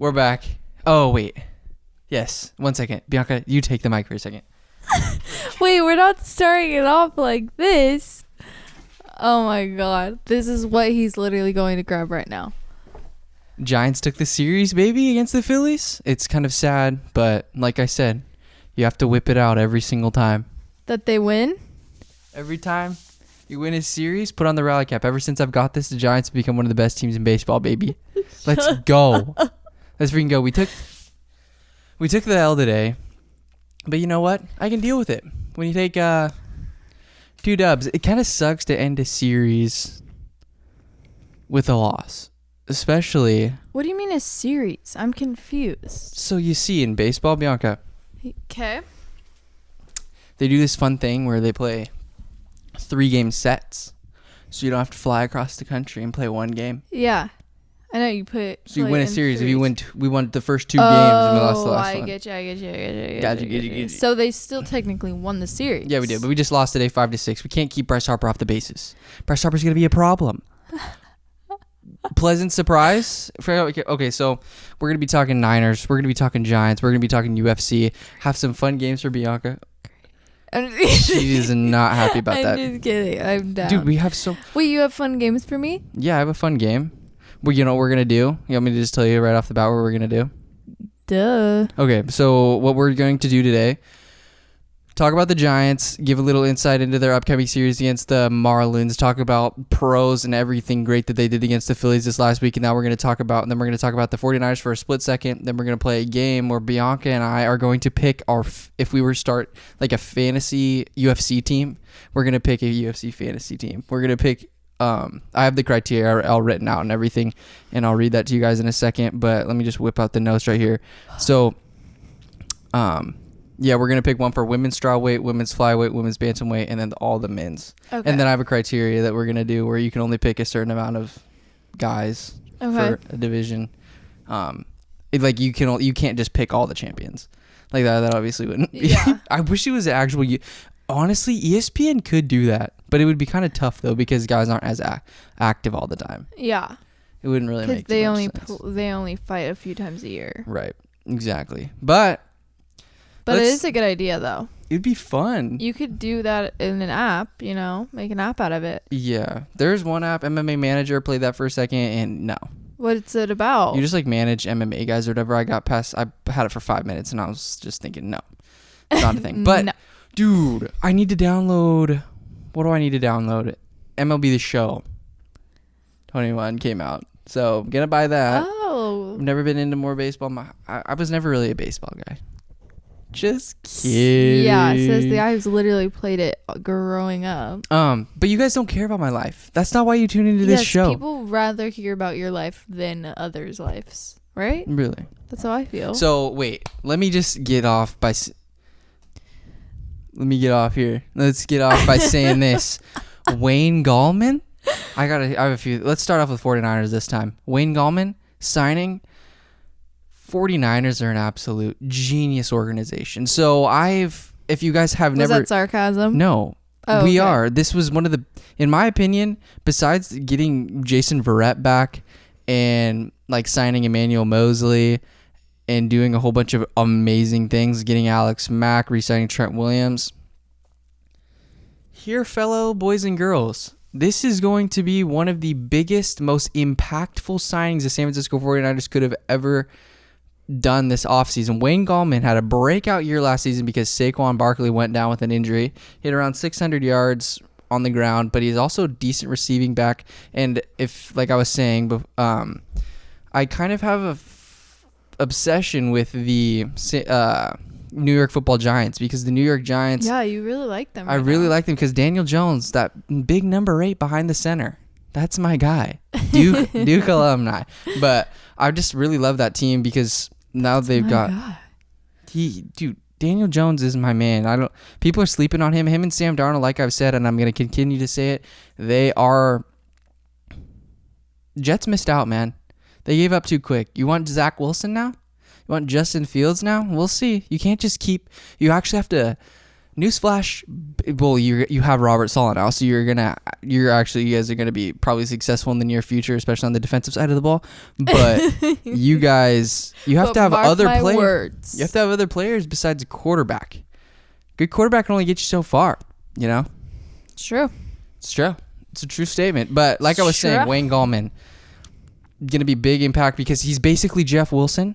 We're back. Oh, wait. Yes. 1 second. Bianca, you take the mic for a second. Wait, we're not starting it off like this. Oh my god. This is what he's literally going to grab right now. Giants took the series, baby, against the Phillies. It's kind of sad, but like I said, you have to whip it out every single time. That they win? Every time you win a series, put on the rally cap. Ever since I've got this, the Giants have become one of the best teams in baseball, baby. Let's go. Let's freaking go. We took the L today, but you know what? I can deal with it. When you take 2 dubs, it kind of sucks to end a series with a loss, especially. What do you mean a series? I'm confused. So you see in baseball, Bianca, Okay. they do this fun thing where they play 3-game sets, so you don't have to fly across the country and play one game. Yeah. I know you put. So you win a series. If you win, we won the first 2 games and we lost the last one. I get you. Gotcha. So they still technically won the series. Yeah, we did, but we just lost today 5-6. We can't keep Bryce Harper off the bases. Bryce Harper's gonna be a problem. Pleasant surprise. Okay, so we're gonna be talking Niners. We're gonna be talking Giants. We're gonna be talking UFC. Have some fun games for Bianca. She is not happy about that. I'm just kidding. I'm down. Dude, we have so. Wait, you have fun games for me? Yeah, I have a fun game. Well, you know what we're gonna do? You want me to just tell you right off the bat what we're gonna do? Duh. Okay, so what we're going to do today, talk about the Giants, give a little insight into their upcoming series against the Marlins, talk about pros and everything great that they did against the Phillies this last week, and now we're going to talk about the 49ers for a split second. Then we're going to play a game where Bianca and I are going to pick if we were to start like a fantasy UFC team, we're going to pick a UFC fantasy team. We're going to pick I have the criteria all written out and everything, and I'll read that to you guys in a second, but let me just whip out the notes right here. So, yeah, we're going to pick one for women's strawweight, women's flyweight, women's bantamweight, and then all the men's. Okay. And then I have a criteria that we're going to do where you can only pick a certain amount of guys for a division. You can't just pick all the champions. Like that obviously wouldn't be. Yeah. I wish it was actual. Honestly, ESPN could do that, but it would be kind of tough though because guys aren't as active all the time. Yeah. It wouldn't really make too much sense. They only fight a few times a year. Right. Exactly. But it is a good idea though. It'd be fun. You could do that in an app, make an app out of it. Yeah. There's one app, MMA Manager, played that for a second, and no. What's it about? You just manage MMA guys or whatever. I had it for 5 minutes and I was just thinking, no. It's not a thing. But no. Dude, I need to download. What do I need to download? MLB The Show 21 came out. So I'm going to buy that. Oh. I've never been into more baseball. I was never really a baseball guy. Just kidding. Yeah, says the guy who's literally played it growing up. But you guys don't care about my life. That's not why you tune into this show. People rather hear about your life than others' lives, right? Really? That's how I feel. So wait, let me just get off by. Let me get off here. Let's get off by saying this. Wayne Gallman? I have a few. Let's start off with 49ers this time. Wayne Gallman signing. 49ers are an absolute genius organization. So if you guys have never. Was that sarcasm? No. Oh, we okay. are. This was one of the, in my opinion, besides getting Jason Verrett back and signing Emmanuel Mosley and doing a whole bunch of amazing things, getting Alex Mack, re-signing Trent Williams. Here, fellow boys and girls, this is going to be one of the biggest, most impactful signings the San Francisco 49ers could have ever done this offseason. Wayne Gallman had a breakout year last season because Saquon Barkley went down with an injury. He had around 600 yards on the ground, but he's also a decent receiving back. And if, like I was saying, I kind of have a obsession with the New York Football Giants because the New York Giants. Yeah, you really like them. I really like them because Daniel Jones, that big number 8 behind the center, that's my guy. Duke alumni. But I just really love that team because now they've got. God. Daniel Jones is my man. People are sleeping on him. Him and Sam Darnold, like I've said, and I'm gonna continue to say it. They are. Jets missed out, man. They gave up too quick. You want Zach Wilson now? You want Justin Fields now? We'll see. You can't just keep. You actually have to. Newsflash. Well, you have Robert Saleh now, so you're gonna you guys are going to be probably successful in the near future, especially on the defensive side of the ball. But you have to have other players. You have to have other players besides a quarterback. Good quarterback can only get you so far, you know? It's true. It's true. It's a true statement. But like I was saying, Wayne Gallman, going to be big impact because he's basically Jeff Wilson.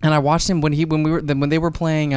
And I watched him when they were playing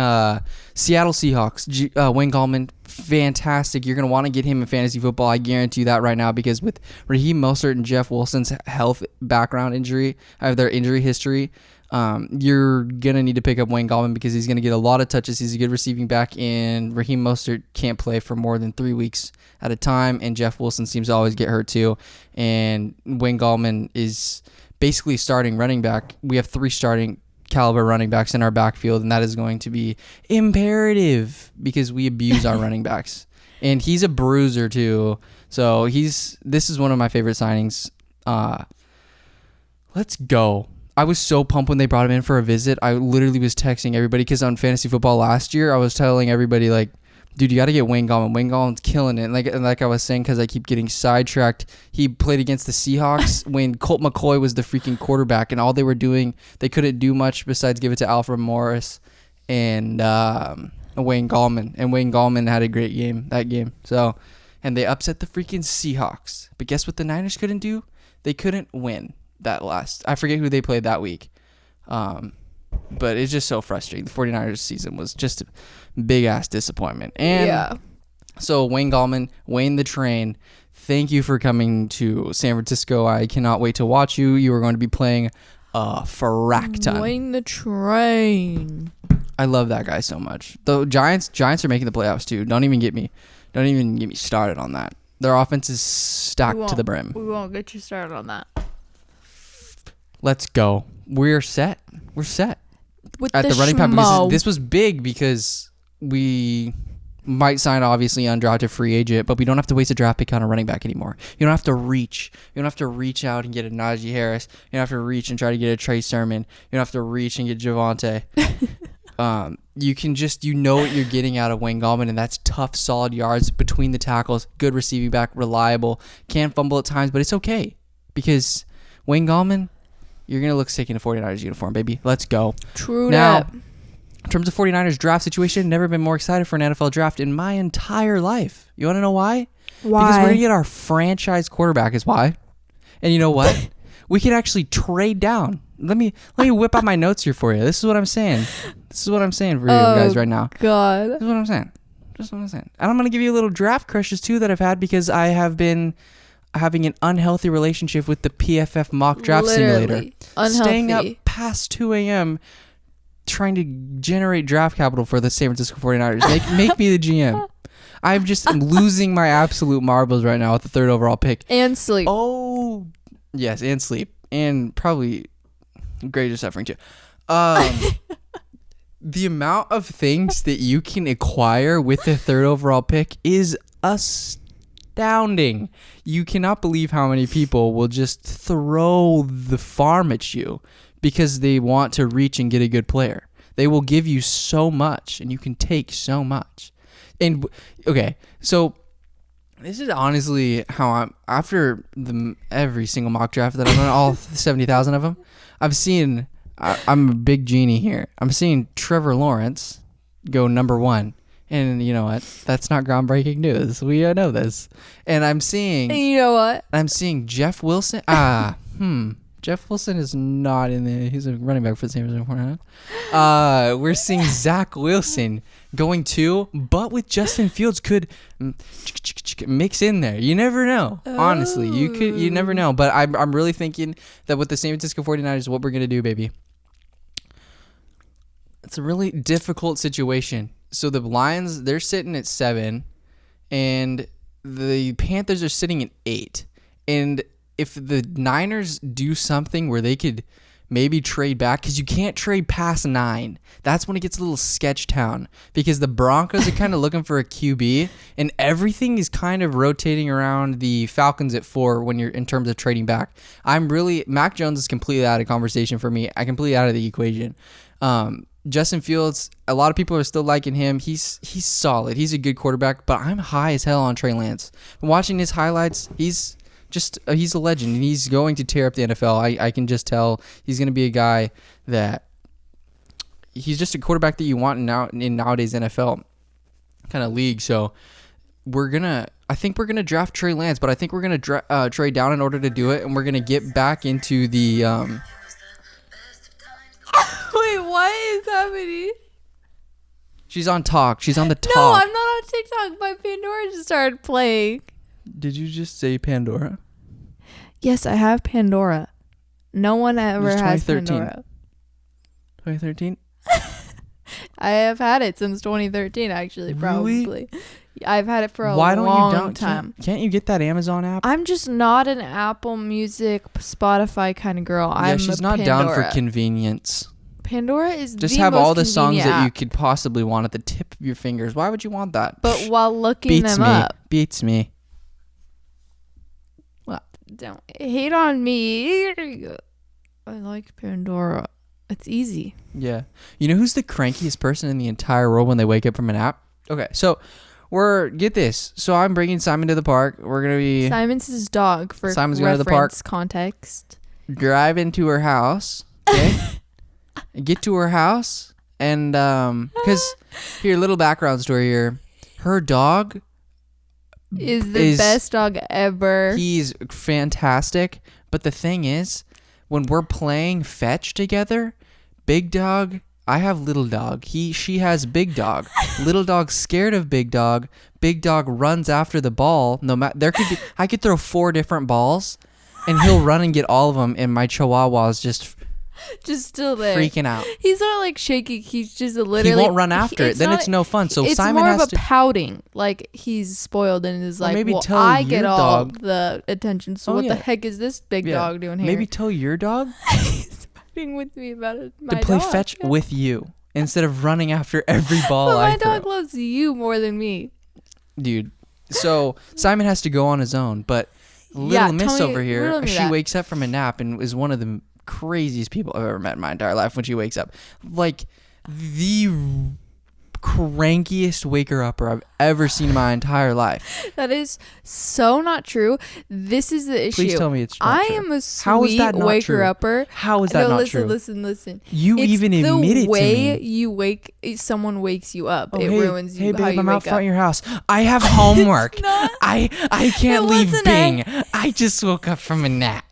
Seattle Seahawks. Wayne Gallman, fantastic. You're gonna want to get him in fantasy football. I guarantee you that right now, because with Raheem Mostert and Jeff Wilson's health background injury, their injury history, you're gonna need to pick up Wayne Gallman because he's gonna get a lot of touches. He's a good receiving back, and Raheem Mostert can't play for more than 3 weeks at a time, and Jeff Wilson seems to always get hurt too. And Wayne Gallman is basically starting running back. We have 3 starting caliber running backs in our backfield, and that is going to be imperative because we abuse our running backs. And he's a bruiser too, so this is one of my favorite signings. Let's go. I was so pumped when they brought him in for a visit. I literally was texting everybody because on fantasy football last year, I was telling everybody like, dude, you got to get Wayne Gallman. Wayne Gallman's killing it. And like I was saying, because I keep getting sidetracked, he played against the Seahawks when Colt McCoy was the freaking quarterback, and all they were doing, they couldn't do much besides give it to Alfred Morris and Wayne Gallman. And Wayne Gallman had a great game that game. So, and they upset the freaking Seahawks. But guess what the Niners couldn't do? They couldn't win that last. I forget who they played that week. But it's just so frustrating. The 49ers season was just a big-ass disappointment. And so Wayne Gallman, Wayne the Train, thank you for coming to San Francisco. I cannot wait to watch you. You are going to be playing a frack ton. Wayne the Train. I love that guy so much. The Giants are making the playoffs too. Don't even get me started on that. Their offense is stacked to the brim. We won't get you started on that. Let's go. We're set. We're set. With At the running back, because this was big because we might sign obviously undrafted free agent, but we don't have to waste a draft pick on a running back anymore. You don't have to reach. You don't have to reach out and get a Najee Harris. You don't have to reach and try to get a Trey Sermon. You don't have to reach and get Javonte. You can just, what you're getting out of Wayne Gallman, and that's tough, solid yards between the tackles, good receiving back, reliable, can fumble at times, but it's okay because Wayne Gallman, you're going to look sick in a 49ers uniform, baby. Let's go. True now, that. In terms of 49ers draft situation, never been more excited for an NFL draft in my entire life. You want to know why? Why? Because we're going to get our franchise quarterback is why. And you know what? We can actually trade down. Let me whip out my notes here for you. This is what I'm saying. This is what I'm saying for you guys right now. God. This is what I'm saying. Just what I'm saying. And I'm going to give you a little draft crushes too that I've had because I have been having an unhealthy relationship with the PFF mock draft simulator. Unhealthy. Staying up past 2 a.m. trying to generate draft capital for the San Francisco 49ers. Make me the GM. I'm losing my absolute marbles right now with the 3rd overall pick. And sleep. Oh, yes, and sleep. And probably greater suffering too. The amount of things that you can acquire with the 3rd overall pick is astounding. You cannot believe how many people will just throw the farm at you because they want to reach and get a good player. They will give you so much, and you can take so much. And okay, so this is honestly how I'm after every single mock draft that I've done, all 70,000 of them. I'm a big genie here. I'm seeing Trevor Lawrence go number 1. And you know what? That's not groundbreaking news. We know this. And I'm seeing... And you know what? I'm seeing Jeff Wilson. Jeff Wilson is not in the... He's a running back for the San Francisco 49ers. We're seeing Zach Wilson going 2, but with Justin Fields could mix in there. You never know. Honestly, you never know. But I'm really thinking that with the San Francisco 49ers, what we're going to do, baby. It's a really difficult situation. So the Lions, they're sitting at 7, and the Panthers are sitting at 8. And if the Niners do something where they could maybe trade back, because you can't trade past 9, that's when it gets a little sketch town, because the Broncos are kind of looking for a QB, and everything is kind of rotating around the Falcons at 4 when you're in terms of trading back. Mac Jones is completely out of conversation for me. I completely out of the equation. Justin Fields, a lot of people are still liking him. He's solid. He's a good quarterback, but I'm high as hell on Trey Lance. Watching his highlights, he's a legend, and he's going to tear up the NFL. I can just tell he's going to be a guy that he's just a quarterback that you want in nowadays NFL kind of league. So I think we're gonna draft Trey Lance, but I think we're gonna trade down in order to do it, and we're gonna get back into the. Wait, what is happening? She's on talk. She's on the talk. No, I'm not on TikTok. My Pandora just started playing. Did you just say Pandora? Yes, I have Pandora. No one ever has 2013. Pandora. 2013? I have had it since 2013, actually, probably. Really? I've had it for a Why don't long you time. Can't you get that Amazon app? I'm just not an Apple Music, Spotify kind of girl. Yeah, she's not down for convenience. Pandora is just the have most all the songs convenient that you app. could possibly want at the tip of your fingers. Why would you want that? But while looking them up. Beats me. Well, don't hate on me. I like Pandora. It's easy. Yeah. You know who's the crankiest person in the entire world when they wake up from a nap? Okay, so get this. So I'm bringing Simon to the park. We're going to be... Simon's his dog for Simon's going to the park. Context. Drive into her house. Okay? Get to her house. And, because, here, little background story here. Her dog... is the best dog ever. He's fantastic. But the thing is, when we're playing fetch together, big dog... I have little dog. She has big dog. Little dog's scared of big dog. Big dog runs after the ball. I could throw 4 different balls, and he'll run and get all of them. And my Chihuahua is just still there, freaking out. He's not like shaking. He's just literally. He won't run after it. Then it's no fun. So it's Simon more has of a pouting. Like he's spoiled and is like, maybe well, tell I your get all dog. the attention. So what the heck is this big dog doing here? Maybe tell your dog He's fighting with me about it. to play fetch with you. Instead of running after every ball but I my throw. dog loves you more than me. Dude. So Simon has to go on his own. But little Miss over here, she wakes up from a nap and is one of the craziest people I've ever met in my entire life when she wakes up. Like the crankiest waker-upper I've ever seen in my entire life. That is so not true. This is the issue. Please tell me it's not true. I am a sweet waker-upper. How is that not true? Listen. You even admitted to me. The way you wake, someone wakes you up. It ruins you. Hey, babe, how you I'm out wake front up. of your house. I have homework. Not. I can't leave Bing. I just woke up from a nap.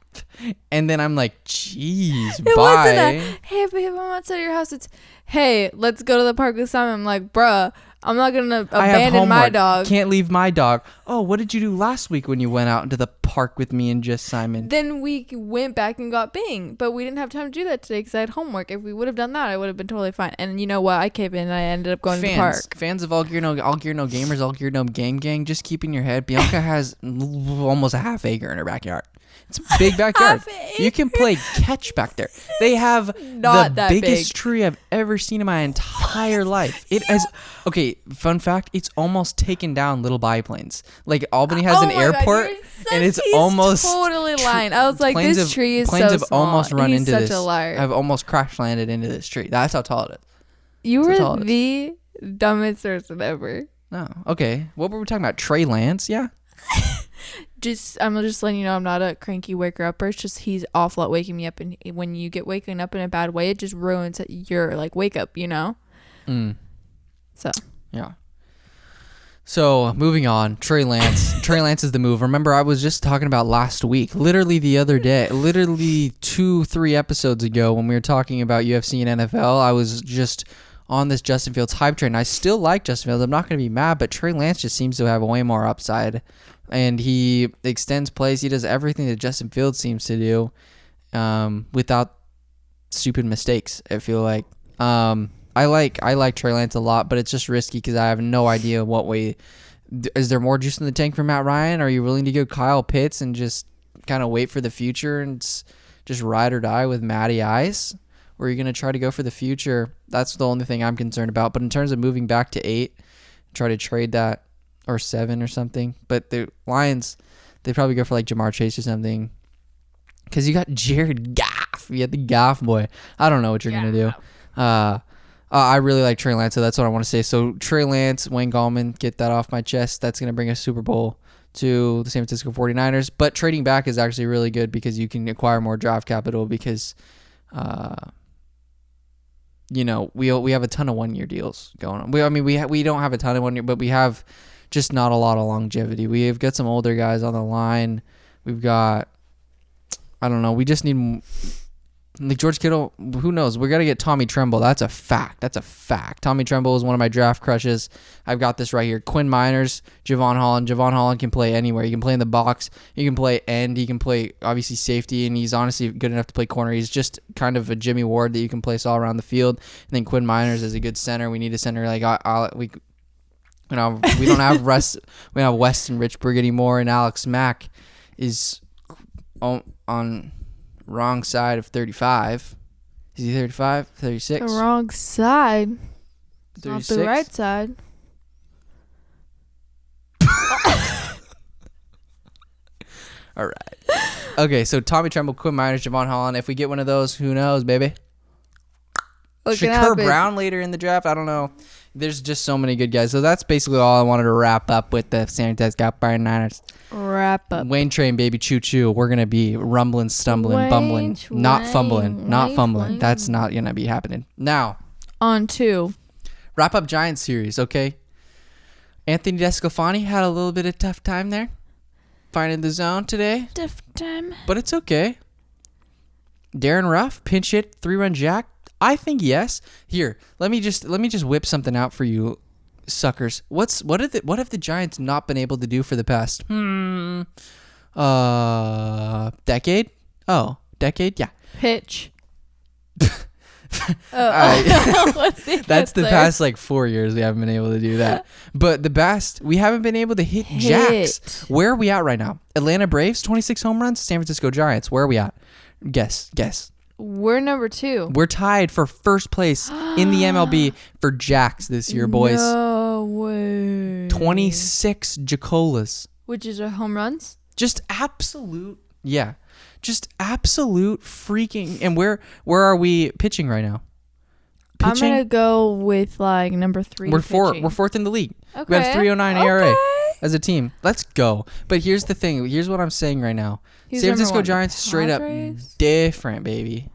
And then I'm like, jeez, bye. Wasn't hey, babe, I'm outside your house. It's, hey, let's go to the park with Simon. I'm like, bruh, I'm not going to abandon my dog. Can't leave my dog. Oh, what did you do last week when you went out into the park with me and just Simon? Then we went back and got Bing. But we didn't have time to do that today because I had homework. If we would have done that, I would have been totally fine. And you know what? I came in and I ended up going to the park. Fans of All Gear No Gamers, All Gear No Gang, just keep in your head. Bianca has almost a half acre in her backyard. It's a big backyard. You can play catch back there. They have the biggest tree I've ever seen in my entire life. It is okay. Fun fact: it's almost taken down little biplanes. Like Albany has an airport, and it's almost totally lying. I was like, this tree is so small. Planes have almost run into this. He's such a liar. I've almost crash landed into this tree. That's how tall it is. You were the dumbest person ever. Oh, okay. What were we talking about? Trey Lance? Yeah. I'm just letting you know I'm not a cranky waker-upper. It's just he's awful at waking me up, and when you get waken up in a bad way, it just ruins your like wake up, you know. So yeah. So moving on, Trey Lance. Trey Lance is the move. Remember, I was just talking about last week, literally the other day, literally 2-3 episodes ago when we were talking about UFC and NFL. I was just on this Justin Fields hype train. I still like Justin Fields. I'm not going to be mad, but Trey Lance just seems to have way more upside. And he extends plays. He does everything that Justin Fields seems to do without stupid mistakes, I feel like. I like Trey Lance a lot, but it's just risky because I have no idea what way. Is there more juice in the tank for Matt Ryan? Are you willing to go Kyle Pitts and just kind of wait for the future and just ride or die with Matty Ice? Or are you going to try to go for the future? That's the only thing I'm concerned about. But in terms of moving back to 8, try to trade that, or 7 or something. But the Lions, they probably go for like Jamar Chase or something. Because you got Jared Goff. You got the Goff boy. I don't know what you're going to do. I really like Trey Lance, so that's what I want to say. So Trey Lance, Wayne Gallman, get that off my chest. That's going to bring a Super Bowl to the San Francisco 49ers. But trading back is actually really good because you can acquire more draft capital because, we have a ton of one-year deals going on. We don't have a ton of one-year, but we have just not a lot of longevity. We've got some older guys on the line. We've got, I don't know, we just need... Like George Kittle, who knows? We got to get Tommy Tremble. That's a fact. Tommy Tremble is one of my draft crushes. I've got this right here. Quinn Miners, Javon Holland. Javon Holland can play anywhere. He can play in the box. He can play end. He can play, obviously, safety, and he's honestly good enough to play corner. He's just kind of a Jimmy Ward that you can place all around the field. And then Quinn Miners is a good center. We need a center like we don't have we don't have Weston Richburg anymore, and Alex Mack is on wrong side of 35. Is he 35? 36? The wrong side. 36? Not the right side. All right. Okay, so Tommy Tremble, Quinn Miners, Javon Holland. If we get one of those, who knows, baby? Shakur Brown later in the draft. I don't know. There's just so many good guys. So that's basically all I wanted to wrap up with the San Francisco 49ers. Wrap up. Wayne Train, baby, choo-choo. We're going to be rumbling, stumbling, bumbling. Not fumbling. That's not going to be happening. Now. On to. Wrap up Giants series, okay? Anthony DeSclafani had a little bit of tough time there. Finding the zone today. Tough time. But it's okay. Darren Ruff, pinch hit, 3-run jack. I think yes. Here, let me just whip something out for you, suckers. What have the Giants not been able to do for the past decade? Oh, decade? Yeah. Pitch. That's the past like 4 years we haven't been able to do that. But the best, we haven't been able to hit jacks. Where are we at right now? Atlanta Braves, 26 home runs. San Francisco Giants, where are we at? Guess. We're number 2. We're tied for first place in the MLB for jacks this year, boys. No way. 26 Jacolas. Which is our home runs? Just absolute freaking. And where are we pitching right now? I'm gonna go with like number 3. We're fourth in the league. Okay. We have 3.09 ERA as a team. Let's go. But here's the thing. Here's what I'm saying right now. San Francisco Giants straight up different, baby.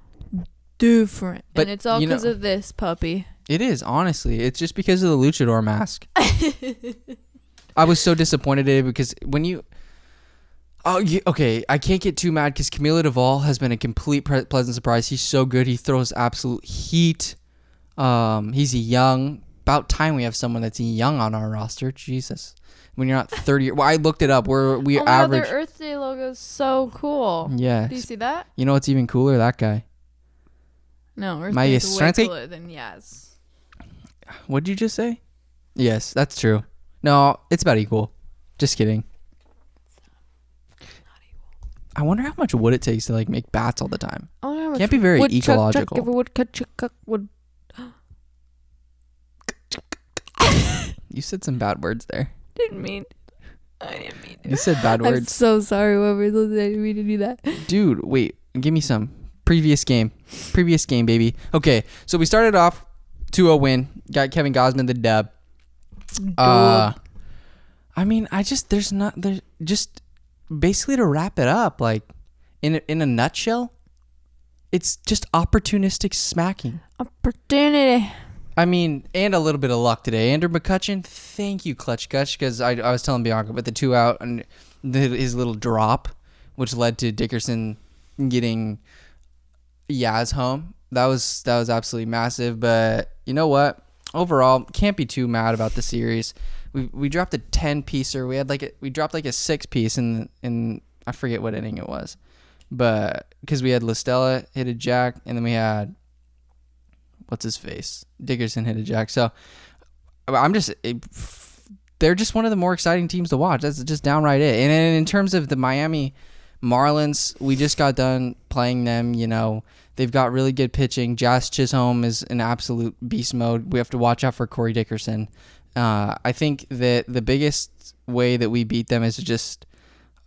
Different. But, and it's all because of this puppy. It is, honestly. It's just because of the luchador mask. I was so disappointed in it because when you... okay, I can't get too mad because Camilo Duvall has been a complete pleasant surprise. He's so good. He throws absolute heat. He's young. About time we have someone that's young on our roster. Jesus. When you're not 30... Well, I looked it up. We average... their Earth Day logo is so cool. Yeah. Do you see that? You know what's even cooler? That guy. No, Earth Day is way cooler than Yaz. What did you just say? Yes, that's true. No, it's about equal. Just kidding. I wonder how much wood it takes to like make bats all the time. Can't be very ecological. You said some bad words there. I didn't mean to. You said bad words. I'm so sorry, whoever's listening. I didn't mean to do that. Dude, wait. Give me some. Previous game, baby. Okay, so we started off 2-0 win. Got Kevin Gausman the dub. There's just basically to wrap it up, like in a nutshell, it's just opportunistic smacking. Opportunity. I mean, and a little bit of luck today. Andrew McCutcheon, thank you, Clutch Gutch, because I was telling Bianca, but the 2 out and his little drop, which led to Dickerson getting Yaz home. That was absolutely massive. But you know what? Overall, can't be too mad about the series. We dropped a 10-piecer. We dropped like a 6-piece in I forget what inning it was, but because we had LaStella hit a jack, and then we had what's his face Dickerson hit a jack. So they're just one of the more exciting teams to watch. That's just downright it. And in terms of the Miami Marlins, we just got done playing them. You know, they've got really good pitching. Jazz Chisholm is an absolute beast mode. We have to watch out for Corey Dickerson. I think that the biggest way that we beat them is just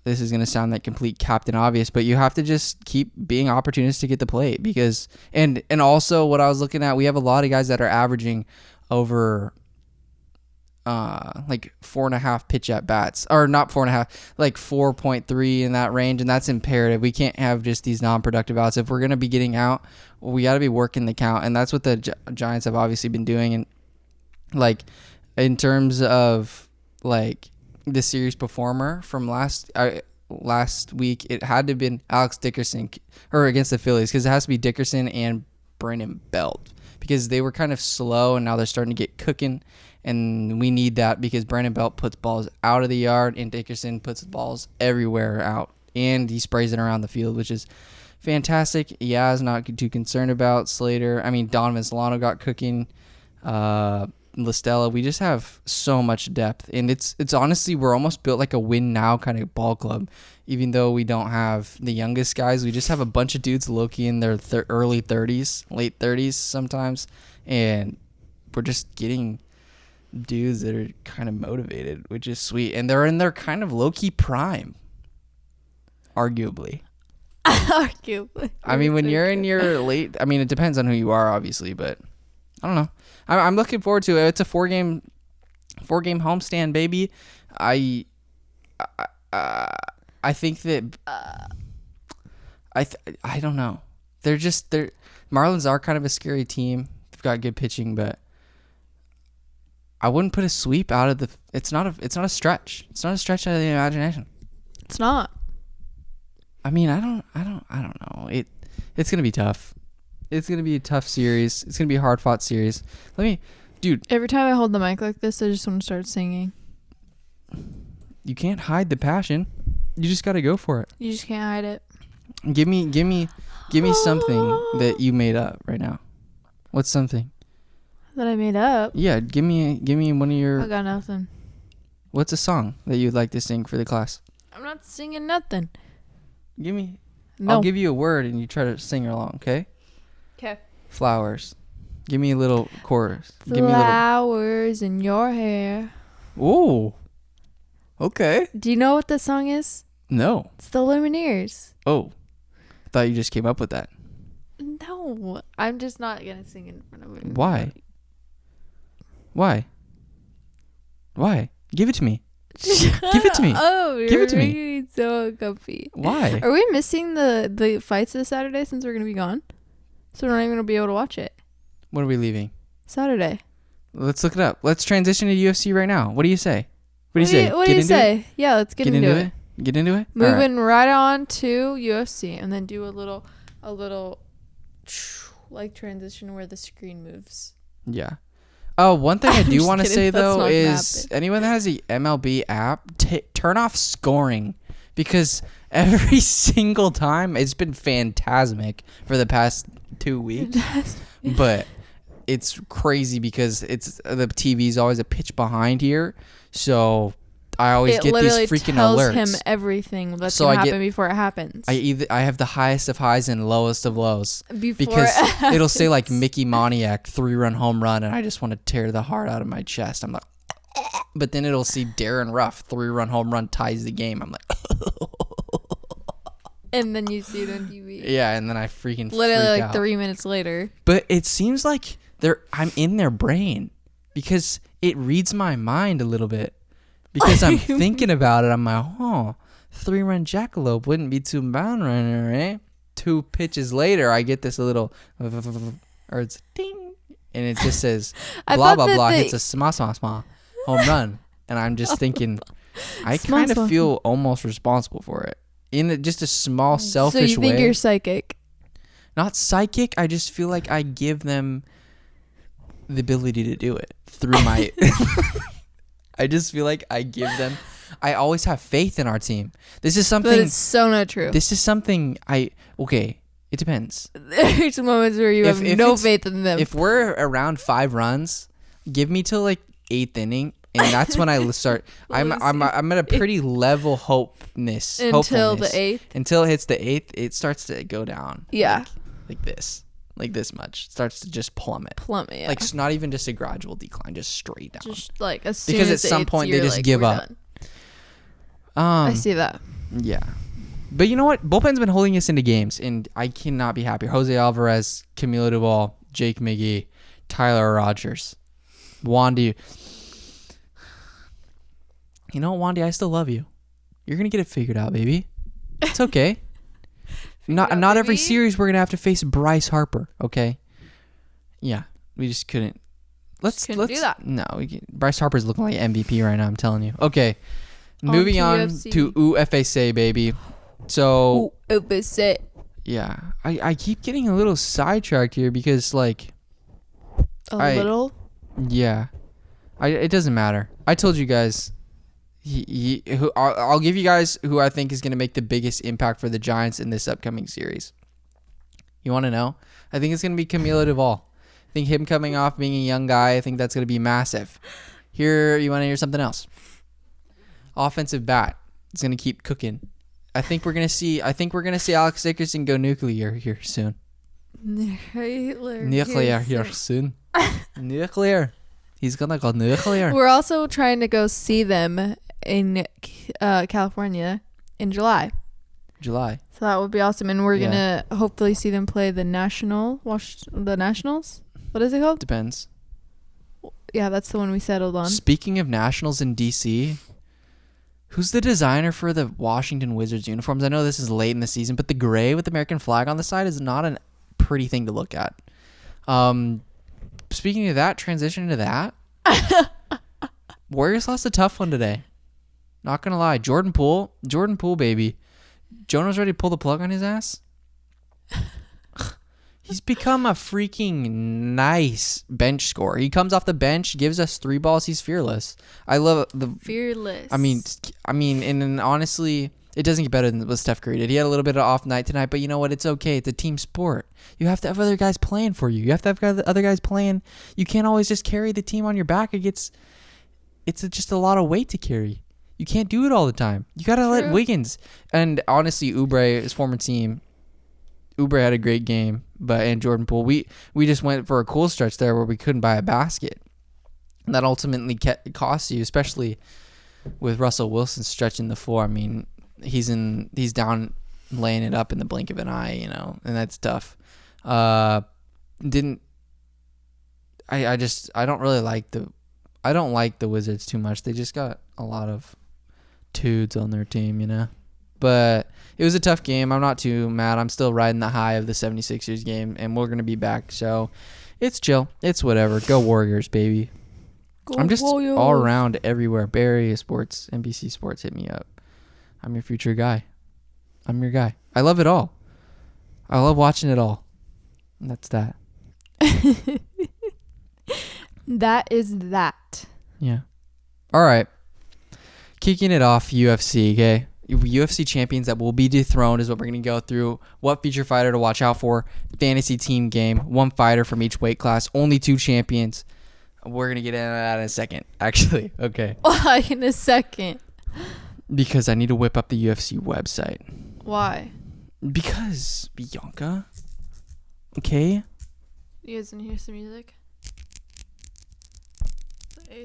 this is going to sound like complete Captain Obvious, but you have to just keep being opportunistic at the plate because and also what I was looking at, we have a lot of guys that are averaging over like 4.5 pitch at bats, or not 4.5, like 4.3 in that range, and that's imperative. We can't have just these non-productive outs. If we're going to be getting out, we got to be working the count, and that's what the Giants have obviously been doing. And like in terms of like the series performer from last week, it had to have been Alex Dickerson, or against the Phillies, because it has to be Dickerson and Brandon Belt, because they were kind of slow and now they're starting to get cooking, and we need that because Brandon Belt puts balls out of the yard and Dickerson puts balls everywhere out, and he sprays it around the field, which is fantastic. Yeah, I was not too concerned about Slater. I mean, Donovan Solano got cooking. Listella, we just have so much depth, and it's honestly, we're almost built like a win now kind of ball club. Even though we don't have the youngest guys, we just have a bunch of dudes low-key in their early 30s, late 30s sometimes, and we're just getting dudes that are kind of motivated, which is sweet, and they're in their kind of low-key prime, arguably. I mean, when you're in your late, I mean, it depends on who you are, obviously, but I don't know. I'm looking forward to it. It's a four-game homestand, baby. I think that I don't know. They're Marlins are kind of a scary team. They've got good pitching, but I wouldn't put a sweep out of the. It's not a stretch. It's not a stretch out of the imagination. It's not. I mean, I don't know. It's gonna be tough. It's going to be a tough series. It's going to be a hard-fought series. Dude. Every time I hold the mic like this, I just want to start singing. You can't hide the passion. You just got to go for it. You just can't hide it. Give me something that you made up right now. What's something? That I made up? Yeah, give me one of your... I got nothing. What's a song that you'd like to sing for the class? I'm not singing nothing. No. I'll give you a word and you try to sing along, okay? Okay. Flowers. Give me a little chorus. Flowers in your hair. Ooh. Okay. Do you know what this song is? No. It's the Lumineers. Oh. I thought you just came up with that. No. I'm just not going to sing in front of you. Why? Give it to me. Give it to me. Oh, give it to me. You're so comfy. Why? Are we missing the fights this Saturday since we're going to be gone? So we're not even going to be able to watch it. When are we leaving? Saturday. Let's look it up. Let's transition to UFC right now. What do you say? What do you say? Yeah, let's get into it. Get into it? Moving right on to UFC, and then do a little like transition where the screen moves. Yeah. Oh, one thing I do want to say, though, is happen. Anyone that has the MLB app, turn off scoring. Because every single time, it's been phantasmic for the past 2 weeks. But it's crazy because the TV is always a pitch behind here. So I always get these freaking alerts. It tells him everything that's going to happen before it happens. I have the highest of highs and lowest of lows. Because it'll say like Mickey Moniak 3-run home run, and I just want to tear the heart out of my chest. I'm like, but then it'll see Darren Ruff 3-run home run ties the game. I'm like, and then you see it on TV. Yeah, and then I freaking literally freak like out. 3 minutes later. But it seems like I'm in their brain because it reads my mind a little bit. Because I'm thinking about it, I'm like, 3-run jackalope wouldn't be too bad right now, right? 2 pitches later, I get this little, or it's ding, and it just says, blah, blah, blah, hits a small home run. And I'm just thinking, I kind of feel almost responsible for it. In just a small, selfish way. So you think you're psychic? Not psychic, I just feel like I give them the ability to do it through my... I just feel like I give them... I always have faith in our team. This is something... But it's so not true. This is something Okay, it depends. There's moments where you have no faith in them. If we're around 5 runs, give me till like 8th inning, and that's when I start... I'm at a pretty level hopefulness. Until the 8th? Until it hits the 8th, it starts to go down. Yeah. Like this. Like this much. Starts to just plummet. Yeah. Like it's not even just a gradual decline, just straight down. Just like as soon because as at some point they just give up. I see that. Yeah. But you know what? Bullpen's been holding us into games, and I cannot be happier. Jose Alvarez, Camilo Duvall, Jake McGee, Tyler Rogers, Wandy. You know what, Wandy? I still love you. You're going to get it figured out, baby. It's okay. Not every series we're going to have to face Bryce Harper, okay? Yeah. We just couldn't. Let's do that. No, Bryce Harper's looking like MVP right now, I'm telling you. Okay. Moving on to UFC, baby. So, UFC. Yeah, I keep getting a little sidetracked here because, like, little. Yeah, it doesn't matter. I told you guys. I'll give you guys who I think is going to make the biggest impact for the Giants in this upcoming series. You want to know? I think it's going to be Camilo Duvall. I think him coming off being a young guy, I think that's going to be massive. You want to hear something else? Offensive bat. It's going to keep cooking. I think we're gonna see Alex Dickerson go nuclear here soon. Nuclear here soon. Nuclear. He's gonna go nuclear. We're also trying to go see them in California in July. So that would be awesome, and we're gonna hopefully see them play the Nationals. What is it called? Depends. Yeah, that's the one we settled on. Speaking of Nationals in DC. Who's the designer for the Washington Wizards uniforms? I know this is late in the season, but the gray with the American flag on the side is not a pretty thing to look at. Speaking of that, transition to that. Warriors lost a tough one today. Not going to lie. Jordan Poole, baby. Jonah's ready to pull the plug on his ass. He's become a freaking nice bench scorer. He comes off the bench, gives us 3 balls. He's fearless. I love the fearless. I mean, and honestly, it doesn't get better than what Steph Curry did. He had a little bit of off night tonight, but you know what? It's okay. It's a team sport. You have to have other guys playing for you. You have to have other guys playing. You can't always just carry the team on your back. It's just a lot of weight to carry. You can't do it all the time. You gotta let Wiggins and honestly, Oubre, his former team. Oubre had a great game, and Jordan Poole. We just went for a cool stretch there where we couldn't buy a basket. And that ultimately costs you, especially with Russell Wilson stretching the floor. I mean, he's down laying it up in the blink of an eye, and that's tough. I don't like the Wizards too much. They just got a lot of dudes on their team, But it was a tough game. I'm not too mad. I'm still riding the high of the 76ers game, and we're going to be back. So it's chill. It's whatever. Go Warriors, baby. I'm just Warriors. all around everywhere. Bay Area Sports, NBC Sports, hit me up. I'm your future guy. I'm your guy. I love it all. I love watching it all. And that's that. That is that. Yeah. All right. Kicking it off, UFC, okay? UFC champions that will be dethroned is what we're going to go through. What feature fighter to watch out for. Fantasy team game. 1 fighter from each weight class. Only 2 champions. We're going to get into that in a second, actually. Okay. Why in a second? Because I need to whip up the UFC website. Why? Because, Bianca. Okay? You guys want to hear some music?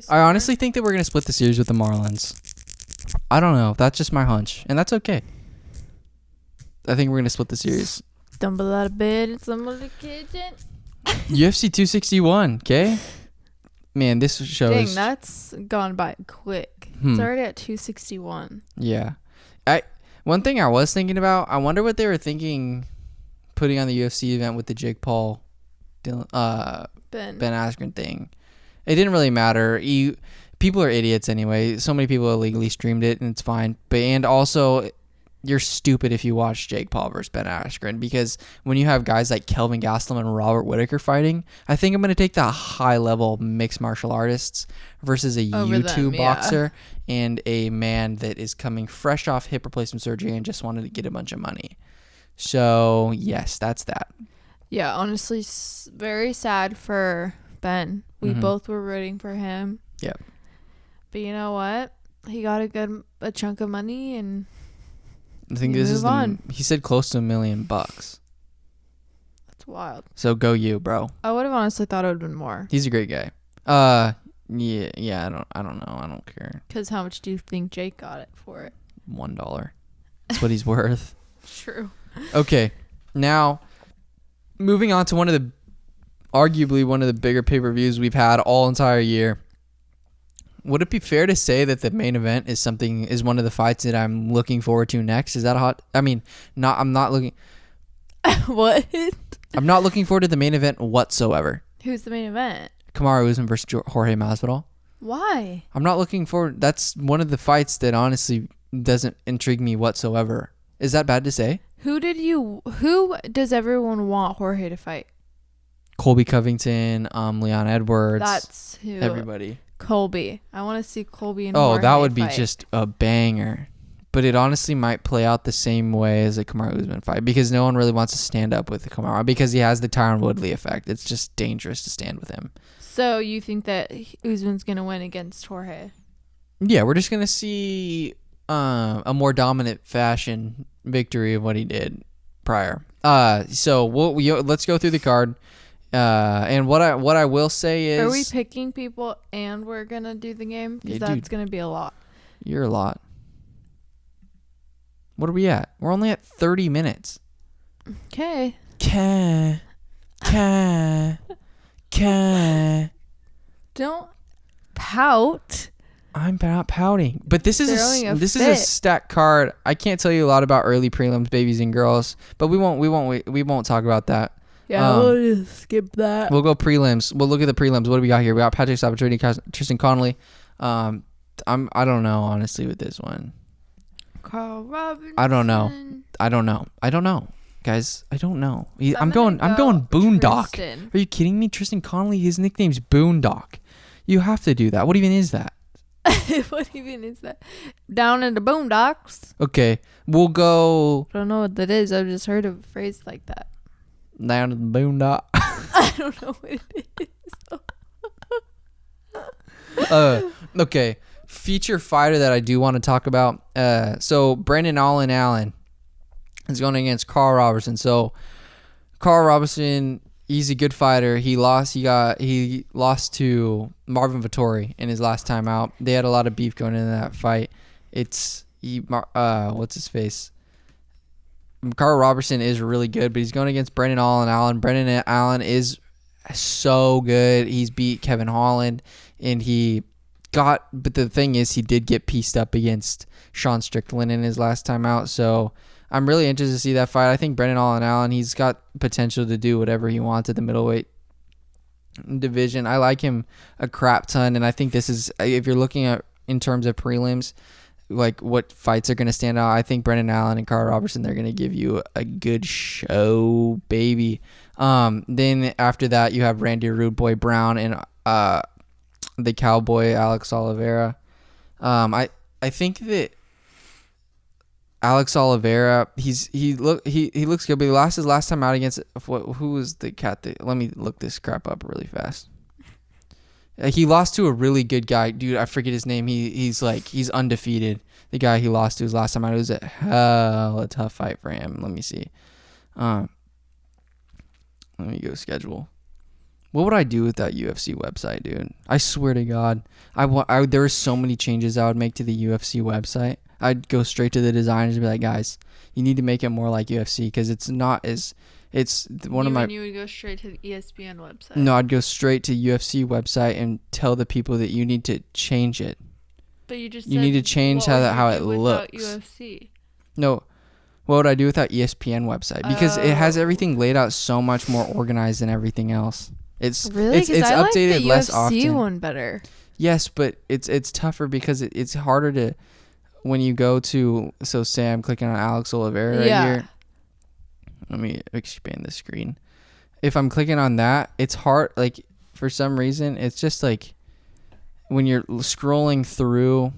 I honestly think that we're going to split the series with the Marlins. I don't know. That's just my hunch. And that's okay. I think we're going to split the series. Stumble out of bed in somebody's kitchen. UFC 261, okay? Man, this show is... Dang, that's gone by quick. It's already at 261. Yeah. One thing I was thinking about, I wonder what they were thinking putting on the UFC event with the Jake Paul Ben Askren thing. It didn't really matter. People are idiots anyway. So many people illegally streamed it, and it's fine. And also, you're stupid if you watch Jake Paul versus Ben Askren, because when you have guys like Kelvin Gastelum and Robert Whittaker fighting, I think I'm going to take the high-level mixed martial artists versus a YouTube boxer and a man that is coming fresh off hip replacement surgery and just wanted to get a bunch of money. So, yes, that's that. Yeah, honestly, very sad for Ben. We both were rooting for him. Yep. But you know what? He got a chunk of money, and I think this is he said close to $1 million. That's wild. So go you, bro. I would have honestly thought it would have been more. He's a great guy. Yeah, I don't know. I don't care. Because how much do you think Jake got it for it? $1. That's what he's worth. True. Okay, now moving on to arguably one of the bigger pay-per-views we've had all entire year. Would it be fair to say that the main event is one of the fights that I'm looking forward to next? Is that a hot? I mean, I'm not looking. What? I'm not looking forward to the main event whatsoever. Who's the main event? Kamaru Usman versus Jorge Masvidal. Why? I'm not looking forward. That's one of the fights that honestly doesn't intrigue me whatsoever. Is that bad to say? Who does everyone want Jorge to fight? Colby Covington, Leon Edwards. That's who. Everybody. Colby. I want to see Colby and Jorge that would be fight. just a banger. But it honestly might play out the same way as a Kamaru Usman fight because no one really wants to stand up with Kamaru because he has the Tyron Woodley effect. It's just dangerous to stand with him. So you think that Usman's going to win against Jorge? Yeah, we're just going to see a more dominant fashion victory of what he did prior. So let's go through the card. And what I will say is, are we picking people and we're going to do the game? Because that's going to be a lot. You're a lot. What are we at? We're only at 30 minutes. Okay. Don't pout. I'm not pouting. But this is a stacked card. I can't tell you a lot about early prelims, babies and girls, but we won't talk about that. Yeah, we'll just skip that. We'll go prelims. We'll look at the prelims. What do we got here? We got Patrick Sabatini, Tristan Connolly. I don't know honestly with this one. Carl Robinson. I don't know, guys. I don't know. I'm going Boondock. Tristan. Are you kidding me? Tristan Connolly. His nickname's Boondock. You have to do that. What even is that? What even is that? Down in the boondocks. Okay, we'll go. I don't know what that is. I've just heard of a phrase like that. Down in the boondock. I don't know what it is. Okay. Feature fighter that I do want to talk about. So Brendan Allen is going against Carl Robertson. So Carl Robertson, he's a good fighter. He lost to Marvin Vettori in his last time out. They had a lot of beef going into that fight. What's his face? Carl Robertson is really good, but he's going against Brendan Allen. Brendan Allen is so good. He's beat Kevin Holland, but the thing is, he did get pieced up against Sean Strickland in his last time out. So I'm really interested to see that fight. I think Brendan Allen, he's got potential to do whatever he wants at the middleweight division. I like him a crap ton, and I think this is, if you're looking at in terms of prelims, like what fights are going to stand out, I think Brendan Allen and Carl Robertson, they're going to give you a good show, baby. Then after that, you have Randy Rude Boy Brown and the Cowboy Alex Oliveira. I think that Alex Oliveira, he looks good, but his last time out against who was the cat that, let me look this crap up really fast. He lost to a really good guy, dude. I forget his name. He's undefeated. The guy he lost to his last time out, it was a hell a tough fight for him. Let me see. Let me go schedule. What would I do with that UFC website, dude? I swear to God, there were so many changes I would make to the UFC website. I'd go straight to the designers and be like, guys, you need to make it more like UFC because it's not as. It's one of my. You would go straight to the ESPN website. No, I'd go straight to UFC website and tell the people that you need to change it. But you just need to change how it looks. UFC. No, what would I do with that ESPN website? Because it has everything laid out so much more organized than everthing else. It's updated like the less UFC often. One better. Yes, but it's tougher because it's harder to when you go to. So say I'm clicking on Alex Oliveira right here. Let me expand the screen. If I'm clicking on that, it's hard. Like for some reason, it's just like when you're scrolling through,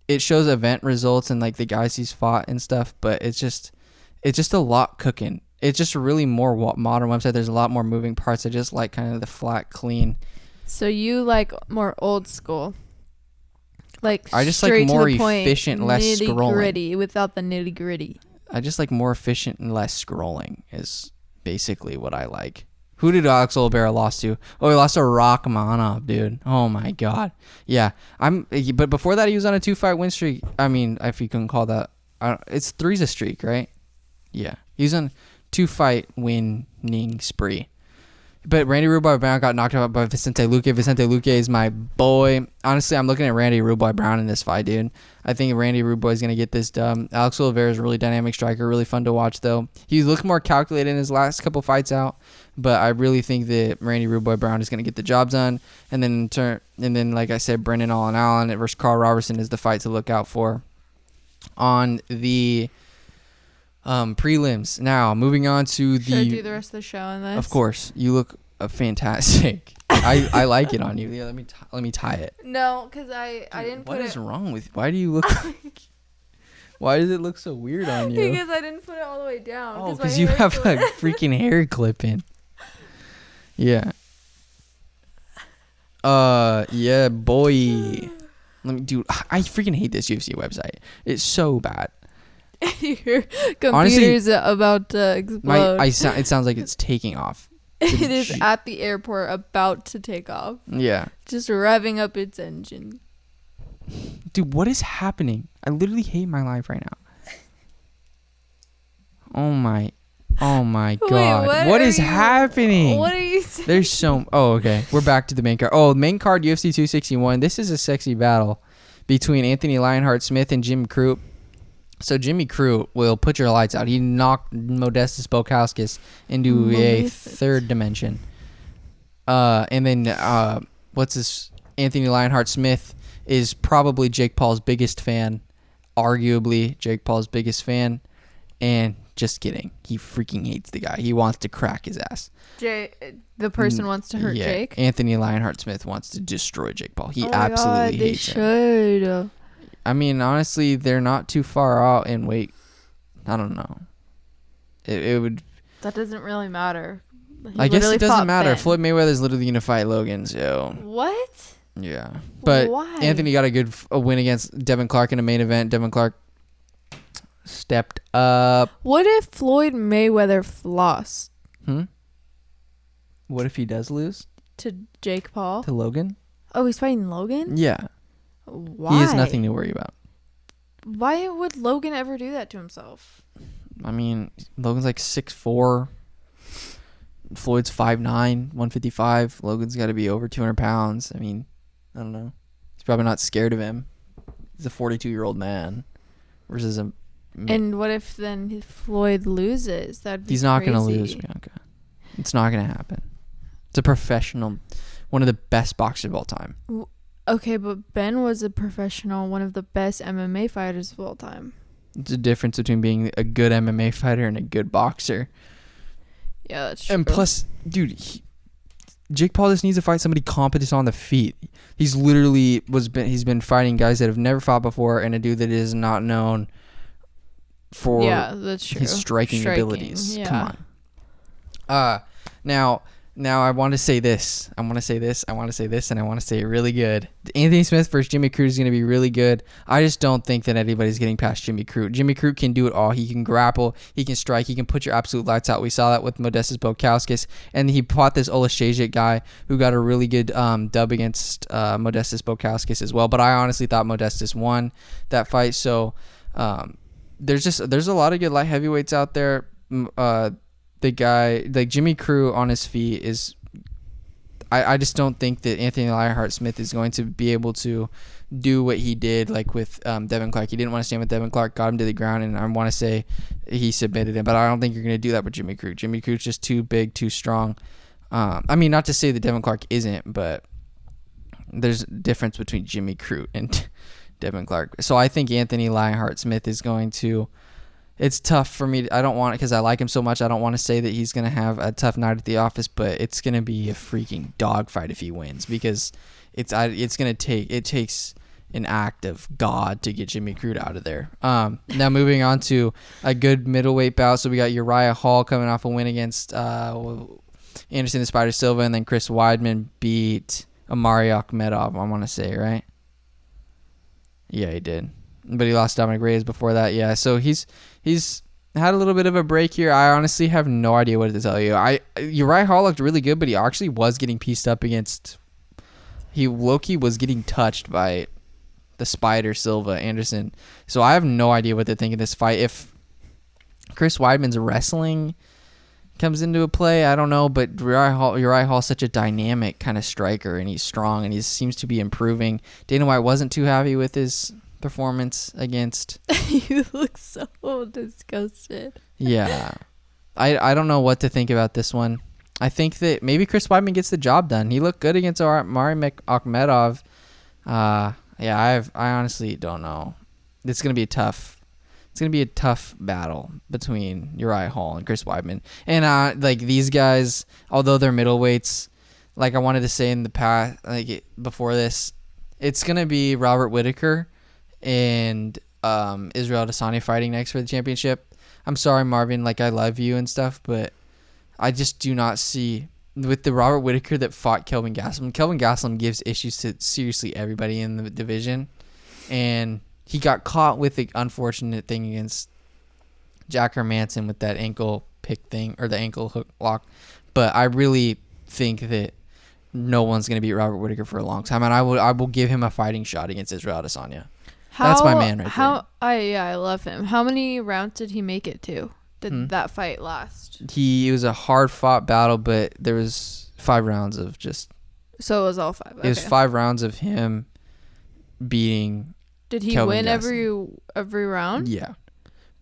it shows event results and like the guys he's fought and stuff. But it's just a lot cooking. It's just a really more modern website. There's a lot more moving parts. I just like kind of the flat, clean. So you like more old school. Like I just like more efficient, less scrolling. Gritty without the nitty gritty. I just like more efficient and less scrolling is basically what I like. Who did Alex Oliveira lost to? Oh, he lost to Rachmanov, dude. Oh my God. Yeah. But before that, he was on a 2-fight win streak. I mean, if you can call that it's 3's a streak, right? Yeah. He's on 2-fight winning spree. But Randy Rubai Brown got knocked out by Vicente Luque. Vicente Luque is my boy. Honestly, I'm looking at Randy Rubai Brown in this fight, dude. I think Randy Rubai is going to get this done. Alex Oliveira is a really dynamic striker, really fun to watch, though. He looked more calculated in his last couple fights out, but I really think that Randy Rubai Brown is going to get the job done. And then, like I said, Brendan Allen versus Carl Robertson is the fight to look out for on the prelims. Now, moving on to Should I do the rest of the show on this? Of course, you look fantastic. I like it on you. Yeah, let me tie it. No, because I didn't put it. What is wrong with you? Why do you look? Why does it look so weird on you? Because I didn't put it all the way down. Oh, because you have a freaking hair clip in. Yeah. Yeah, boy. Dude, I freaking hate this UFC website. It's so bad. Your computer's about to explode. It sounds like it's taking off. It is at the airport about to take off. Yeah. Just revving up its engine. Dude, what is happening? I literally hate my life right now. Oh my God. Wait, what is happening? What are you saying? There's so... Oh, okay. We're back to the main card. Oh, main card, UFC 261. This is a sexy battle between Anthony Lionheart-Smith and Jimmy Crute. So Jimmy Crute will put your lights out. He knocked Modestas Bukauskas into a third dimension. And then Anthony Lionheart-Smith is probably Jake Paul's biggest fan. Arguably Jake Paul's biggest fan. And just kidding. He freaking hates the guy. He wants to crack his ass. The person wants to hurt Jake? Anthony Lionheart-Smith wants to destroy Jake Paul. He absolutely hates him. They should. I mean, honestly, they're not too far out in weight. I don't know. It would... That doesn't really matter. I guess it doesn't matter. Ben. Floyd Mayweather's literally going to fight Logan, so... What? Yeah. But why? Anthony got a win against Devin Clark in a main event. Devin Clark stepped up. What if Floyd Mayweather flossed? What if he does lose? To Jake Paul? To Logan? Oh, he's fighting Logan? Yeah. Why? He has nothing to worry about. Why would Logan ever do that to himself? I mean, Logan's like 6'4". Floyd's 5'9", 155. Logan's got to be over 200 pounds. I mean, I don't know. He's probably not scared of him. He's a 42-year-old man versus a... And what if then Floyd loses? That'd be He's not going to lose, Bianca. It's not going to happen. It's a professional, one of the best boxers of all time. Okay, but Ben was a professional, one of the best MMA fighters of all time. It's a difference between being a good MMA fighter and a good boxer. Yeah, that's true. And plus, dude, Jake Paul just needs to fight somebody competent on the feet. He's literally he's been fighting guys that have never fought before, and a dude that is not known for that's true. his striking abilities. Yeah. Come on. Now I want to say this. I want to say this, and I want to say it really good. Anthony Smith versus Jimmy Crute is going to be really good. I just don't think that anybody's getting past Jimmy Crute. Jimmy Crute can do it all. He can grapple. He can strike. He can put your absolute lights out. We saw that with Modestas Bukauskas. And he fought this Olashejik guy who got a really good dub against Modestas Bukauskas as well. But I honestly thought Modestas won that fight. So there's a lot of good light heavyweights out there. The guy, like Jimmy Crute on his feet is... I just don't think that Anthony Lionheart-Smith is going to be able to do what he did like with Devin Clark. He didn't want to stand with Devin Clark, got him to the ground, and I want to say he submitted him. But I don't think you're going to do that with Jimmy Crute. Jimmy Crute's just too big, too strong. I mean, not to say that Devin Clark isn't, but there's a difference between Jimmy Crute and Devin Clark. So I think Anthony Lionheart-Smith is going to... It's tough for me. I don't want it because I like him so much. I don't want to say that he's going to have a tough night at the office, but it's going to be a freaking dogfight if he wins because it takes an act of God to get Jimmy Crute out of there. Now moving on to a good middleweight bout. So we got Uriah Hall coming off a win against Anderson the Spider Silva, and then Chris Weidman beat Amari Akhmedov, I want to say, right? Yeah, he did. But he lost Dominic Reyes before that. Yeah, so he's had a little bit of a break here. I honestly have no idea what to tell you. Uriah Hall looked really good, but he actually was getting pieced up against... Loki was getting touched by the Spider Silva Anderson. So I have no idea what they're thinking this fight. If Chris Weidman's wrestling comes into a play, I don't know, but Uriah Hall's such a dynamic kind of striker, and he's strong, and he seems to be improving. Dana White wasn't too happy with his performance against. You look so disgusted. Yeah. I don't know what to think about this one. I think that maybe Chris Weidman gets the job done. He looked good against Mari Akhmedov. I honestly don't know. It's gonna be a tough battle between Uriah Hall and Chris Weidman. And like these guys, although they're middleweights, like I wanted to say in the past, before this, it's gonna be Robert Whittaker and Israel Adesanya fighting next for the championship. I'm sorry, Marvin. Like I love you and stuff, but I just do not see with the Robert Whittaker that fought Kelvin Gastelum. Kelvin Gastelum gives issues to seriously everybody in the division, and he got caught with the unfortunate thing against Jack Hermanson with that ankle pick thing or the ankle hook lock. But I really think that no one's going to beat Robert Whittaker for a long time, and I will give him a fighting shot against Israel Adesanya. That's my man right there. I love him. How many rounds did he make it to? Did that fight last? It was a hard fought battle, but there was 5 rounds of just. So it was all 5. Okay. It was 5 rounds of him beating. Did he Kelvin win Gastelum. every round? Yeah,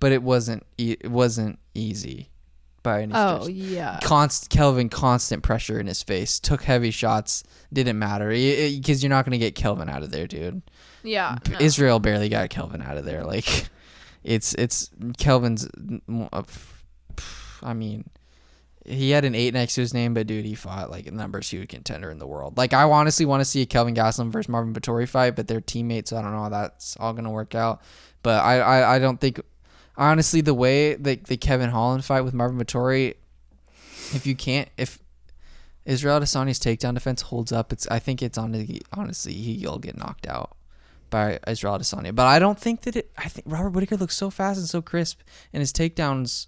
but it wasn't easy by any stretch. Oh yeah. Kelvin constant pressure in his face, took heavy shots, didn't matter because you're not gonna get Kelvin out of there, dude. Yeah. No. Israel barely got Kelvin out of there. Like, it's Kelvin's. I mean, he had an 8 next to his name, but dude, he fought like a number 2 contender in the world. Like, I honestly want to see a Kelvin Gastelum versus Marvin Vettori fight, but they're teammates, so I don't know how that's all gonna work out. But I don't think, honestly, the way that the Kevin Holland fight with Marvin Vettori, if Israel Adesanya's takedown defense holds up, honestly he'll get knocked out by Israel Adesanya. But I don't think that I think Robert Whittaker looks so fast and so crisp, and his takedowns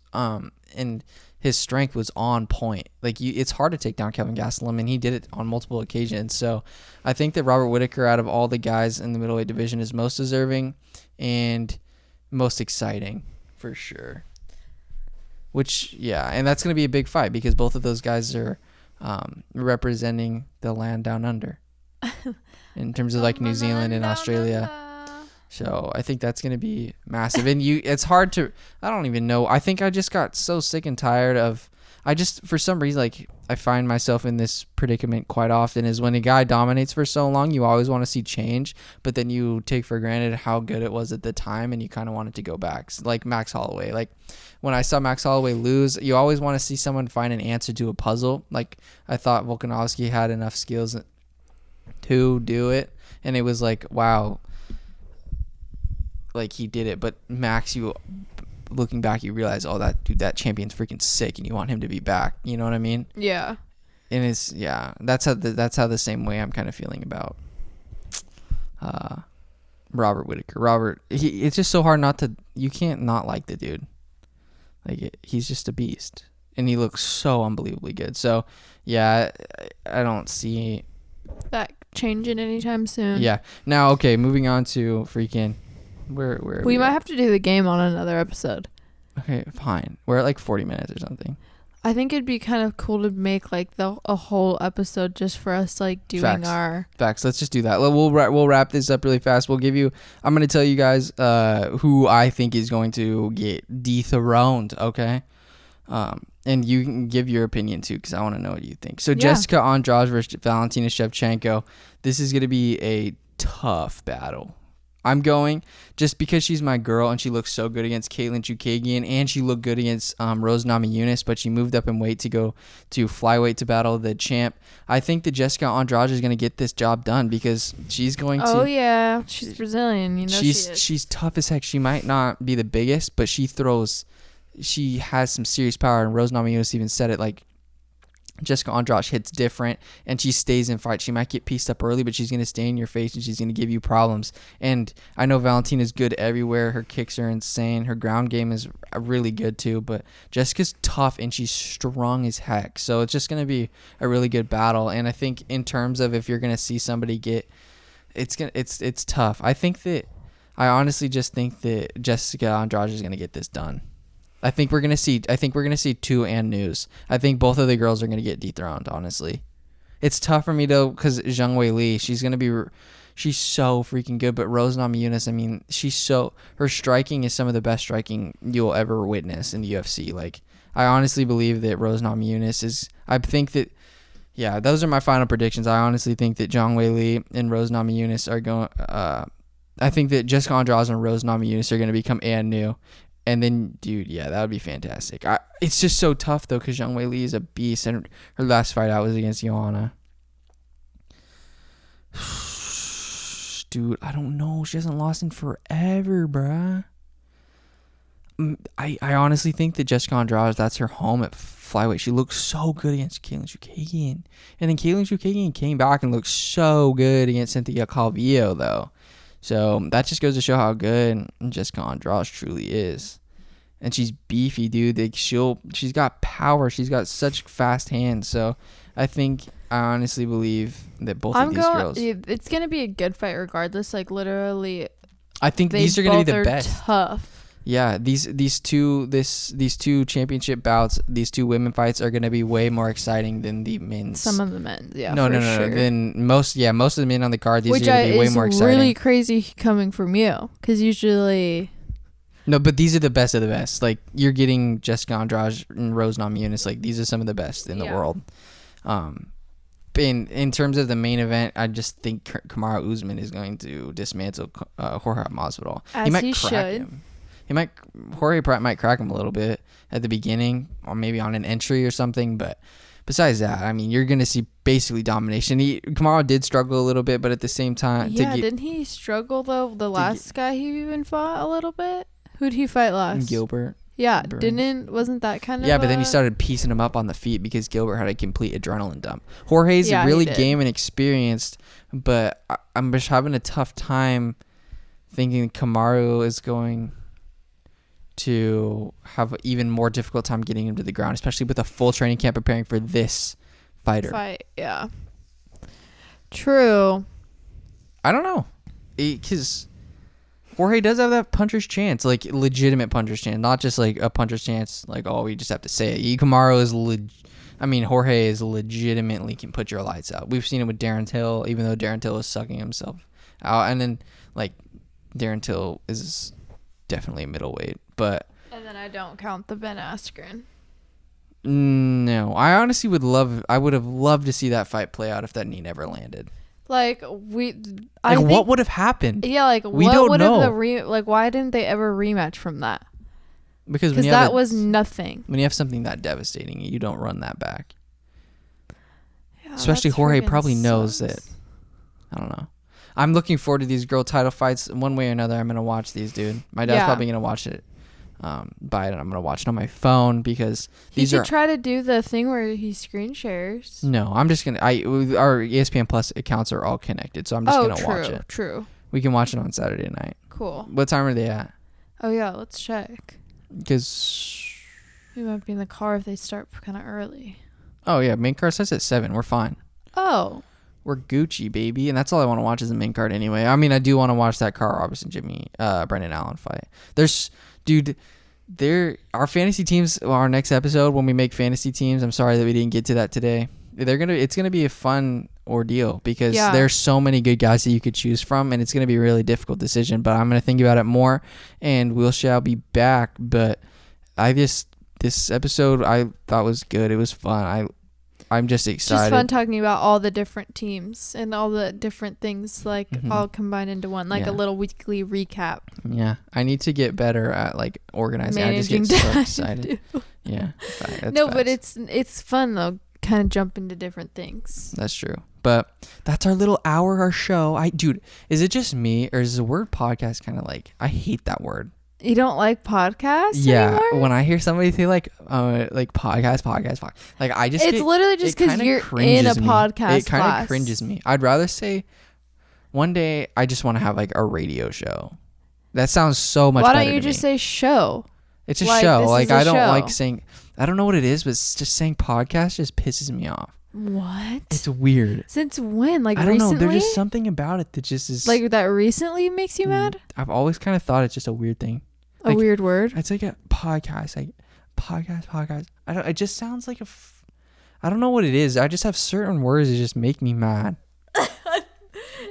and his strength was on point. Like, it's hard to take down Kelvin Gastelum, and he did it on multiple occasions. So I think that Robert Whittaker, out of all the guys in the middleweight division, is most deserving and most exciting for sure. And that's going to be a big fight because both of those guys are representing the land down under in terms of like New Zealand and Australia. So I think that's going to be massive. And it's hard to, I don't even know. I think I just got so sick and tired of, for some reason, like, I find myself in this predicament quite often, is when a guy dominates for so long, you always want to see change, but then you take for granted how good it was at the time, and you kind of want it to go back. Like Max Holloway. Like, when I saw Max Holloway lose, you always want to see someone find an answer to a puzzle. Like, I thought Volkanovski had enough skills to do it, and it was like, wow, like, he did it. But Max, looking back, you realize, oh, that champion's freaking sick, and you want him to be back. You know what I mean? Yeah. And that's how the same way I'm kind of feeling about Robert Whittaker. It's just so hard you can't not like the dude. Like, he's just a beast, and he looks so unbelievably good. So yeah, I don't see that changing anytime soon. Yeah. Now, okay, moving on to freaking. We might have to do the game on another episode. Okay, fine. We're at like 40 minutes or something. I think it'd be kind of cool to make like a whole episode just for us, like, doing Facts. Let's just do that. We'll wrap this up really fast. I'm going to tell you guys who I think is going to get dethroned, okay? And you can give your opinion too, because I want to know what you think. So Jessica Andrade versus Valentina Shevchenko. This is going to be a tough battle. I'm going just because she's my girl, and she looks so good against Caitlin Chukagian, and she looked good against Rose Namajunas, but she moved up in weight to go to flyweight to battle the champ. I think that Jessica Andrade is going to get this job done because she's going to. Oh yeah, she's Brazilian. You know she's tough as heck. She might not be the biggest, but she has some serious power, and Rose Namajunas even said it, like, Jessica Andrade hits different, and she stays in fight. She might get pieced up early, but she's going to stay in your face, and she's going to give you problems. And I know Valentina's good everywhere. Her kicks are insane. Her ground game is really good too, but Jessica's tough, and she's strong as heck. So it's just going to be a really good battle. And I think in terms of if you're going to see somebody get It's tough. I honestly just think that Jessica Andrade is gonna get this done. I think we're gonna see Tu and News. I think both of the girls are gonna get dethroned. Honestly, it's tough for me though because Zhang Wei Li, she's so freaking good. But Rose Namajunas, I mean, her striking is some of the best striking you'll ever witness in the UFC. Like, I honestly believe that Rose Namajunas is. I think that. Yeah, those are my final predictions. I honestly think that Zhang Wei Li and Rose Namajunas are going. I think that Jessica Andrade and Rose Namajunas are going to become and new. And then, dude, yeah, that would be fantastic. It's just so tough, though, because Zhang Wei Li is a beast, and her last fight out was against Joanna. Dude, I don't know. She hasn't lost in forever, bruh. I honestly think that Jessica Andrade, that's her home at flyweight. She looked so good against Katlyn Chookagian. And then Katlyn Chookagian came back and looked so good against Cynthia Calvillo, though. So that just goes to show how good Jessica Andrade truly is. And she's beefy, dude. She's got power. She's got such fast hands. So I honestly believe that both of these girls. It's going to be a good fight regardless. Like, literally. I think these are going to be the best. Tough. Yeah, these two championship bouts, these two women fights are gonna be way more exciting than the men's. Some of the men's, yeah. No. Then most of the men on the card, these are gonna be way more exciting. Which is really crazy coming from you, because usually. No, but these are the best of the best. Like, you're getting Jessica Andrade and Rose Namajunas. Like, these are some of the best in the world. In terms of the main event, I just think Kamaru Usman is going to dismantle Jorge Masvidal. As he should. Him. Jorge might crack him a little bit at the beginning, or maybe on an entry or something. But besides that, I mean, you're gonna see basically domination. Kamaru did struggle a little bit, but at the same time, didn't he struggle though? The last guy he even fought a little bit. Who'd he fight last? Gilbert. Yeah, wasn't that kind of? Yeah, but then he started piecing him up on the feet because Gilbert had a complete adrenaline dump. Jorge's really game and experienced, but I'm just having a tough time thinking Kamaru is going to have an even more difficult time getting him to the ground, especially with a full training camp preparing for this fight. Yeah. True. I don't know, because Jorge does have that puncher's chance, like legitimate puncher's chance, not just like a puncher's chance, like, oh, we just have to say it. Kamaru is Jorge is legitimately can put your lights out. We've seen it with Darren Till, even though Darren Till is sucking himself out, and then like Darren Till is definitely a middleweight, but and then I don't count the Ben Askren. No, I honestly would have loved to see that fight play out if that knee never landed. Like, what would have happened? Yeah, like, we don't know. Why didn't they ever rematch from that? Because that was nothing. When you have something that devastating, you don't run that back. Yeah, especially Jorge probably knows that. I don't know. I'm looking forward to these girl title fights. One way or another, I'm gonna watch these, dude. My dad's probably gonna watch it. Buy it, and I'm gonna watch it on my phone because these are. Try to do the thing where he screen shares. No, I'm just gonna. Our ESPN Plus accounts are all connected, so I'm just gonna watch it. True. We can watch it on Saturday night. Cool. What time are they at? Oh yeah, let's check. Because we might be in the car if they start kind of early. Oh yeah, main card starts at 7. We're fine. Oh. We're Gucci, baby, and that's all I want to watch is the main card anyway. I mean, I do want to watch that Carl Robertson, Brendan Allen fight. Our fantasy teams. Our next episode when we make fantasy teams. I'm sorry that we didn't get to that today. It's gonna be a fun ordeal because there's so many good guys that you could choose from, and it's gonna be a really difficult decision. But I'm gonna think about it more, and we shall be back. But this episode I thought was good. It was fun. I'm just excited. Just fun talking about all the different teams and all the different things, like all combined into one, like a little weekly recap. Yeah, I need to get better at like organizing. Managing. I just get so excited. Yeah. But it's fun though, kind of jump into different things. That's true. But that's our little hour, our show. Dude, is it just me or is the word podcast kind of like, I hate that word. You don't like podcasts anymore? When I hear somebody say like podcast, like I just it's literally just because you're in a podcast. It kind of cringes me. I'd rather say one day I just want to have like a radio show. That sounds so much better. Why don't you just say show? It's a show. Like I don't like saying. I don't know what it is, but it's just saying podcast just pisses me off. What? It's weird. Since when? Like I don't recently? know. There's just something about it that just is like that recently makes you mad? I've always kind of thought it's just a weird thing. A weird word? It's like a podcast. Like podcast. It just sounds like I don't know what it is. I just have certain words that just make me mad.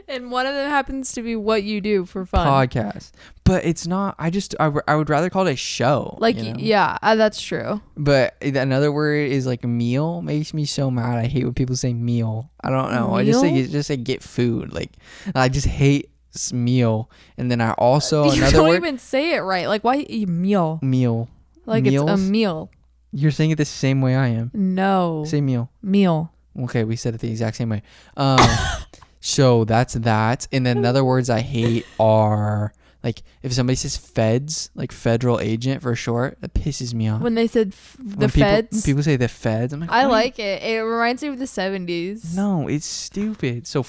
And one of them happens to be what you do for fun. Podcast. But it's not. I would rather call it a show. Like, you know? yeah, that's true. But another word is like meal. Makes me so mad. I hate when people say meal. I don't know. Meal? I just say get food. Like, I just hate meal. And then I also you another don't word. even say it right. Like, why meal? Meal. Like Meals? it's a meal. You're saying it the same way I am. No. Say meal. Meal. Okay, we said it the exact same way. So that's that. And then other words I hate are like if somebody says feds, like federal agent for short, that pisses me off. When they said the feds, people say the feds. I'm like, I like it. It reminds me of the 70s. No, it's stupid. So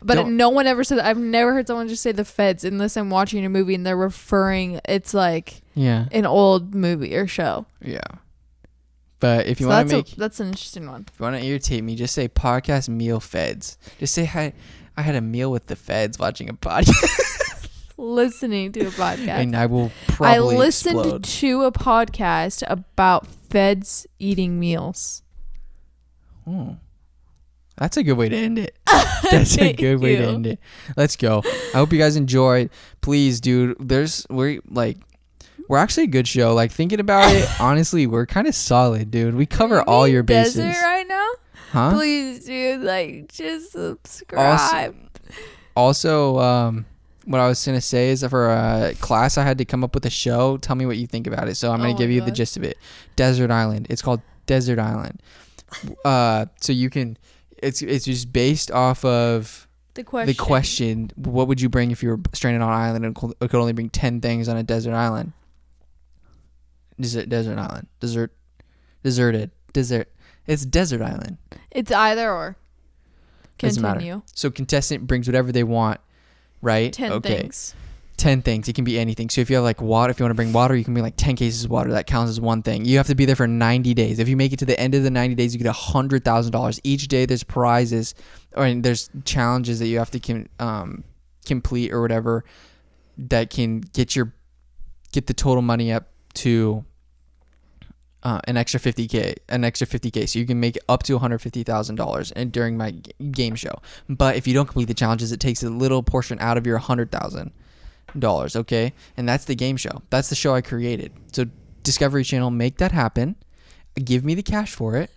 but no one ever said that. I've never heard someone just say the feds unless I'm watching a movie and they're referring. It's like an old movie or show. Yeah. But if you want to that's an interesting one. If you want to irritate me, just say podcast meal feds. Just say I had a meal with the feds watching a podcast. Listening to a podcast. And I will probably listened to a podcast about feds eating meals. Oh. That's a good way to end it. That's a good way to end it. Let's go. I hope you guys enjoyed. Please, dude, we're actually a good show. Like, thinking about it, honestly, we're kind of solid, dude. We cover all your bases. Desert right now? Huh? Please, dude, like, just subscribe. Also, what I was going to say is that for a class, I had to come up with a show. Tell me what you think about it. So I'm going to give you the gist of it. Desert Island. It's called Desert Island. So you can, it's just based off of the question. What would you bring if you were stranded on an island and could only bring 10 things on a desert island? Desert island. Deserted. It's desert island. It's either or. Doesn't matter. So contestant brings whatever they want, right? 10 things. 10 things. It can be anything. So if you have like water, if you want to bring water, you can bring like 10 cases of water. That counts as one thing. You have to be there for 90 days. If you make it to the end of the 90 days, you get $100,000. Each day there's prizes or there's challenges that you have to complete or whatever that can get the total money up to an extra 50K. So you can make it up to $150,000 and during my game show. But if you don't complete the challenges, it takes a little portion out of your $100,000. Okay, and that's the game show. That's the show I created. So Discovery Channel, make that happen. Give me the cash for it,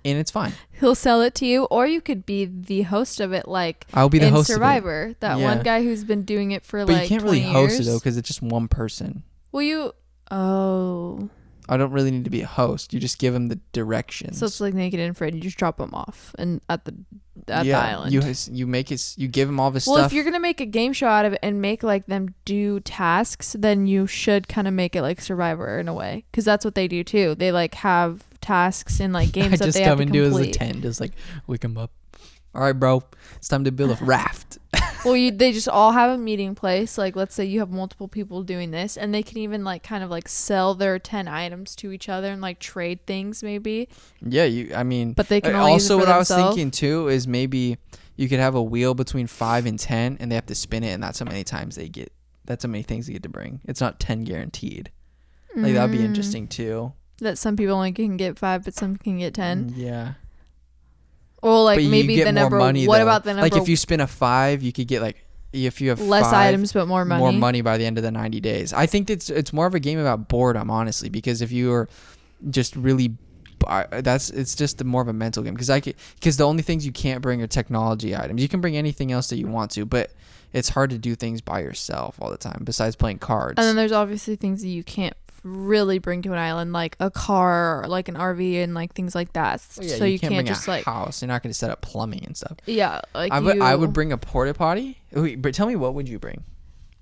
and it's fine. He'll sell it to you, or you could be the host of it, like I'll be the host Survivor. Of it. That one guy who's been doing it for but like 20 years. But you can't really host it though, because it's just one person. Well, I don't really need to be a host. You just give them the directions. So it's like Naked and Afraid. You just drop them off and at the island. You give them all this stuff. Well, if you're gonna make a game show out of it and make like them do tasks, then you should kind of make it like Survivor in a way, because that's what they do too. They like have tasks in like games that they have to complete. I just come and do as a tent, just like wake them up. All right, bro, it's time to build a raft. Well, they just all have a meeting place. Like, let's say you have multiple people doing this, and they can even like kind of like sell their 10 items to each other and like trade things maybe. Yeah, but they can only also use it for what themselves. I was thinking too is maybe you could have a wheel between 5 and 10, and they have to spin it, and that's how many times they get. That's how many things they get to bring. It's not 10 guaranteed. Like that'd be interesting too. That some people only can get 5, but some can get 10. Yeah. Well, like maybe the number. Money, what though. about the number? Like if you spin a 5, you could get like if you have less items but more money. More money by the end of the 90 days. I think it's more of a game about boredom, honestly, because if you are just really, it's just more of a mental game. Because the only things you can't bring are technology items. You can bring anything else that you want to, but it's hard to do things by yourself all the time. Besides playing cards. And then there's obviously things that you can't really bring to an island, like a car or like an RV and like things like that. Well, yeah, so you can't bring just a like house. You're not going to set up plumbing and stuff. Yeah, like I would bring a porta potty. Wait, but tell me, what would you bring?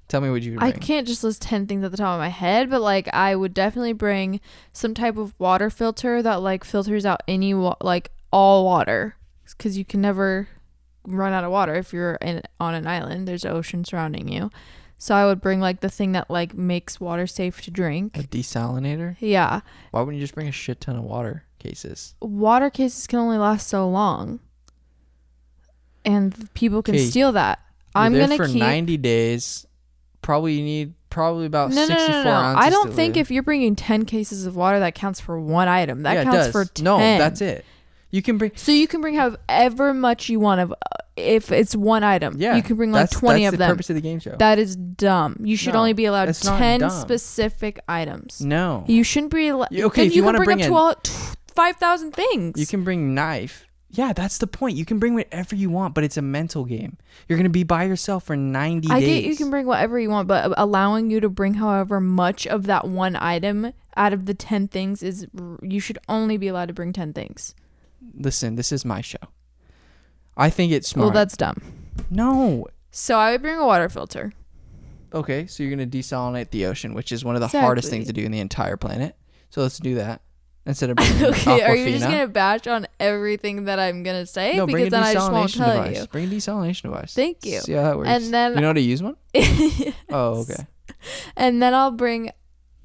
Tell me what you would bring. I can't just list 10 things at the top of my head, but like I would definitely bring some type of water filter that like filters out any like all water, because you can never run out of water if you're on an island. There's ocean surrounding you. So I would bring like the thing that like makes water safe to drink. A desalinator? Yeah. Why wouldn't you just bring a shit ton of water? cases. Water cases can only last so long. And people can steal that. I'm going to keep... for 90 days. Probably you need about 64 ounces. I don't think if you're bringing 10 cases of water, that counts for one item. That counts for 10. No, that's it. You can bring... So you can bring however much you want of... if it's one item. Yeah. You can bring like 20 of them. That's the purpose of the game show. That is dumb. You should only be allowed 10 dumb. specific items. No. You shouldn't be allowed... Okay, if you want to bring up to 5,000 things. You can bring knife. Yeah, that's the point. You can bring whatever you want, but it's a mental game. You're going to be by yourself for 90 days. I get you can bring whatever you want, but allowing you to bring however much of that one item out of the 10 things is... You should only be allowed to bring 10 things. Listen, this is my show. I think it's smart. Well, that's dumb. No. So I would bring a water filter. Okay, so you're going to desalinate the ocean, which is one of the hardest things to do in the entire planet. So let's do that. Instead of bringing okay, Aquafina. Are you just going to batch on everything that I'm going to say? No, because then I just won't tell device. you. Bring a desalination device. Thank you. See how that works. And then... You know how to use one? Yes. Oh, okay. And then I'll bring...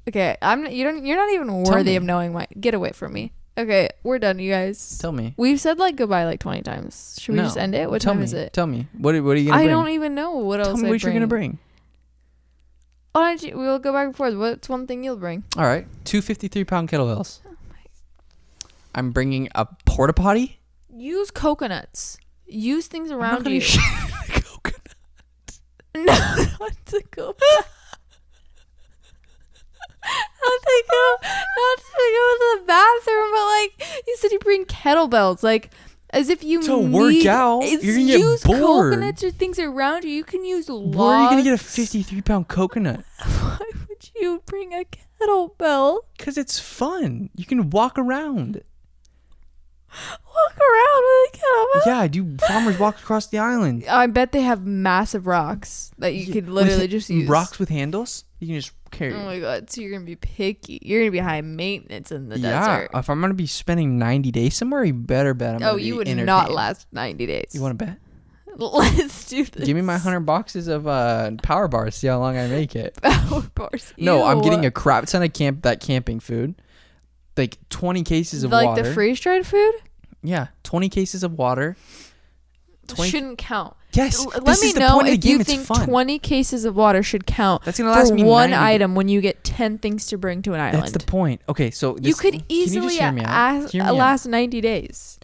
Okay, you're not even worthy of knowing my... Get away from me. Okay, we're done, you guys. Tell me. We've said like goodbye like 20 times. Should we just end it? What time is it? Tell me. What are you going to bring? I don't even know what else Tell me what you're going to bring. Why don't you... We'll go back and forth. What's one thing you'll bring? All right. 2 53-pound kettlebells. I'm bringing a porta potty. Use coconuts. Use things around you. Coconuts. No, not to go back. Not to go to the bathroom, but like you said, you bring kettlebells, like as if you to work out. You're gonna get bored. Coconuts or things around you. You can use logs. Where are you gonna get a 53-pound coconut? Why would you bring a kettlebell? Because it's fun. You can walk around. Walk around with a kettlebell? Yeah, do farmers walk across the island? I bet they have massive rocks that you could literally just use. Rocks with handles? You can just carry. Oh my god, so you're going to be picky. You're going to be high maintenance in the desert. desert. Yeah, if I'm going to be spending 90 days somewhere, you better bet I'm going to be you would entertained. not last 90 days. You want to bet? Let's do this. Give me my 100 boxes of power bars. See how long I make it. Power bars. No, I'm getting a crap ton of camping food. Like 20 cases of water. Like the freeze-dried food? Yeah, 20 cases of water. 20... Shouldn't count. Yes, let me know if you think 20 cases of water should count. That's gonna last me one item when you get 10 things to bring to an island. That's the point. Okay, so you could easily last 90 days.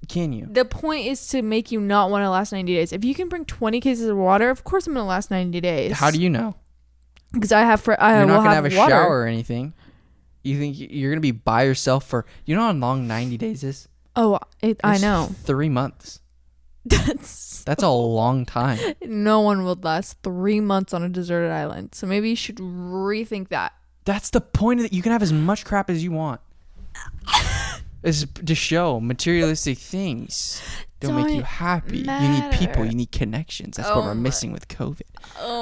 Can you? The point is to make you not want to last 90 days. If you can bring 20 cases of water, of course I'm going to last 90 days. How do you know? Because you're not going to have a shower or anything. You think you're going to be by yourself for... You know how long 90 days is? Oh, I know. 3 months. That's a long time. No one would last 3 months on a deserted island. So maybe you should rethink that. That's the point of it. You can have as much crap as you want. It's to show materialistic things don't make you happy. Matter. You need people. You need connections. That's what we're missing with COVID.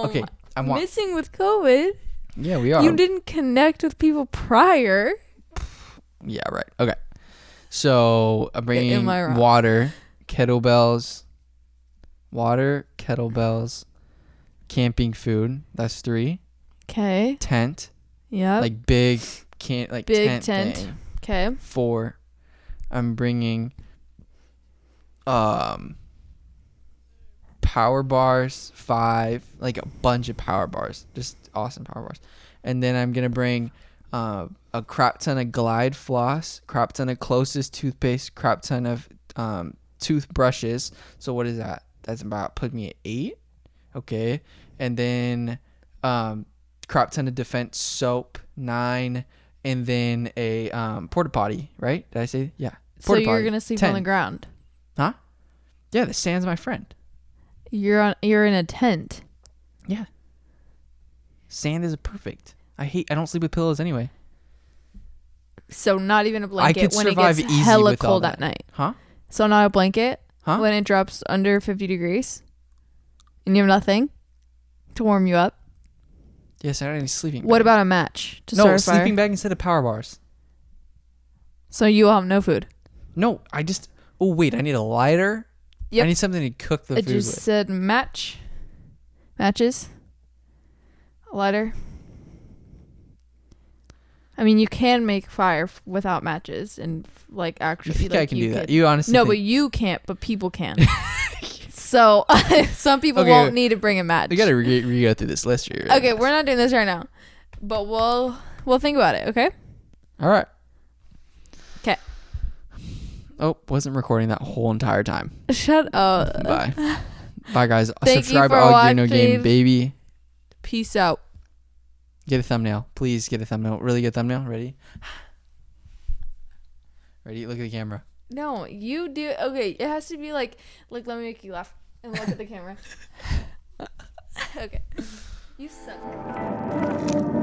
Okay, missing with COVID? Yeah, we are. You didn't connect with people prior. Yeah, right. Okay. So I'm bringing water, kettlebells, camping food. That's 3. Okay. Tent. Yeah. Like big tent. Thing. Okay. 4. I'm bringing power bars. 5. Like a bunch of power bars. Just awesome power bars. And then I'm gonna bring a crap ton of Glide floss, crap ton of Closest toothpaste, crap ton of toothbrushes. So what is that? That's about put me at 8. Okay. And then crap ton of Defense soap, 9. And then a porta potty, right? Did I say? Yeah. So you're going to sleep 10. on the ground? Huh? Yeah, the sand's my friend. You're in a tent. Yeah. Sand is perfect. I don't sleep with pillows anyway. So not even a blanket I could when survive it gets easy hella with cold all that. at night. Huh? So not a blanket when it drops under 50 degrees? And you have nothing to warm you up? Yes, I don't have any sleeping bag. What about a match to start a fire? Sleeping bag instead of power bars. So you will have no food? No, oh wait, I need a lighter? Yep. I need something to cook the food with. I just said matches, a lighter. I mean, you can make fire without matches and like actually. You think like, I can do that? You honestly? No, think- but you can't. But people can. So some people won't need to bring a match. We gotta go through this list here. Okay, we're not doing this right now, but we'll think about it. Okay. All right. Okay. Oh, wasn't recording that whole entire time. Shut up. Bye. Bye, guys. Thank Subscribe you to for All Gear No Game, watching. baby. Peace out. Get a thumbnail. Please get a thumbnail. Really good thumbnail. Ready? Ready? Look at the camera. No, you do. Okay, it has to be like let me make you laugh and look at the camera. Okay. You suck.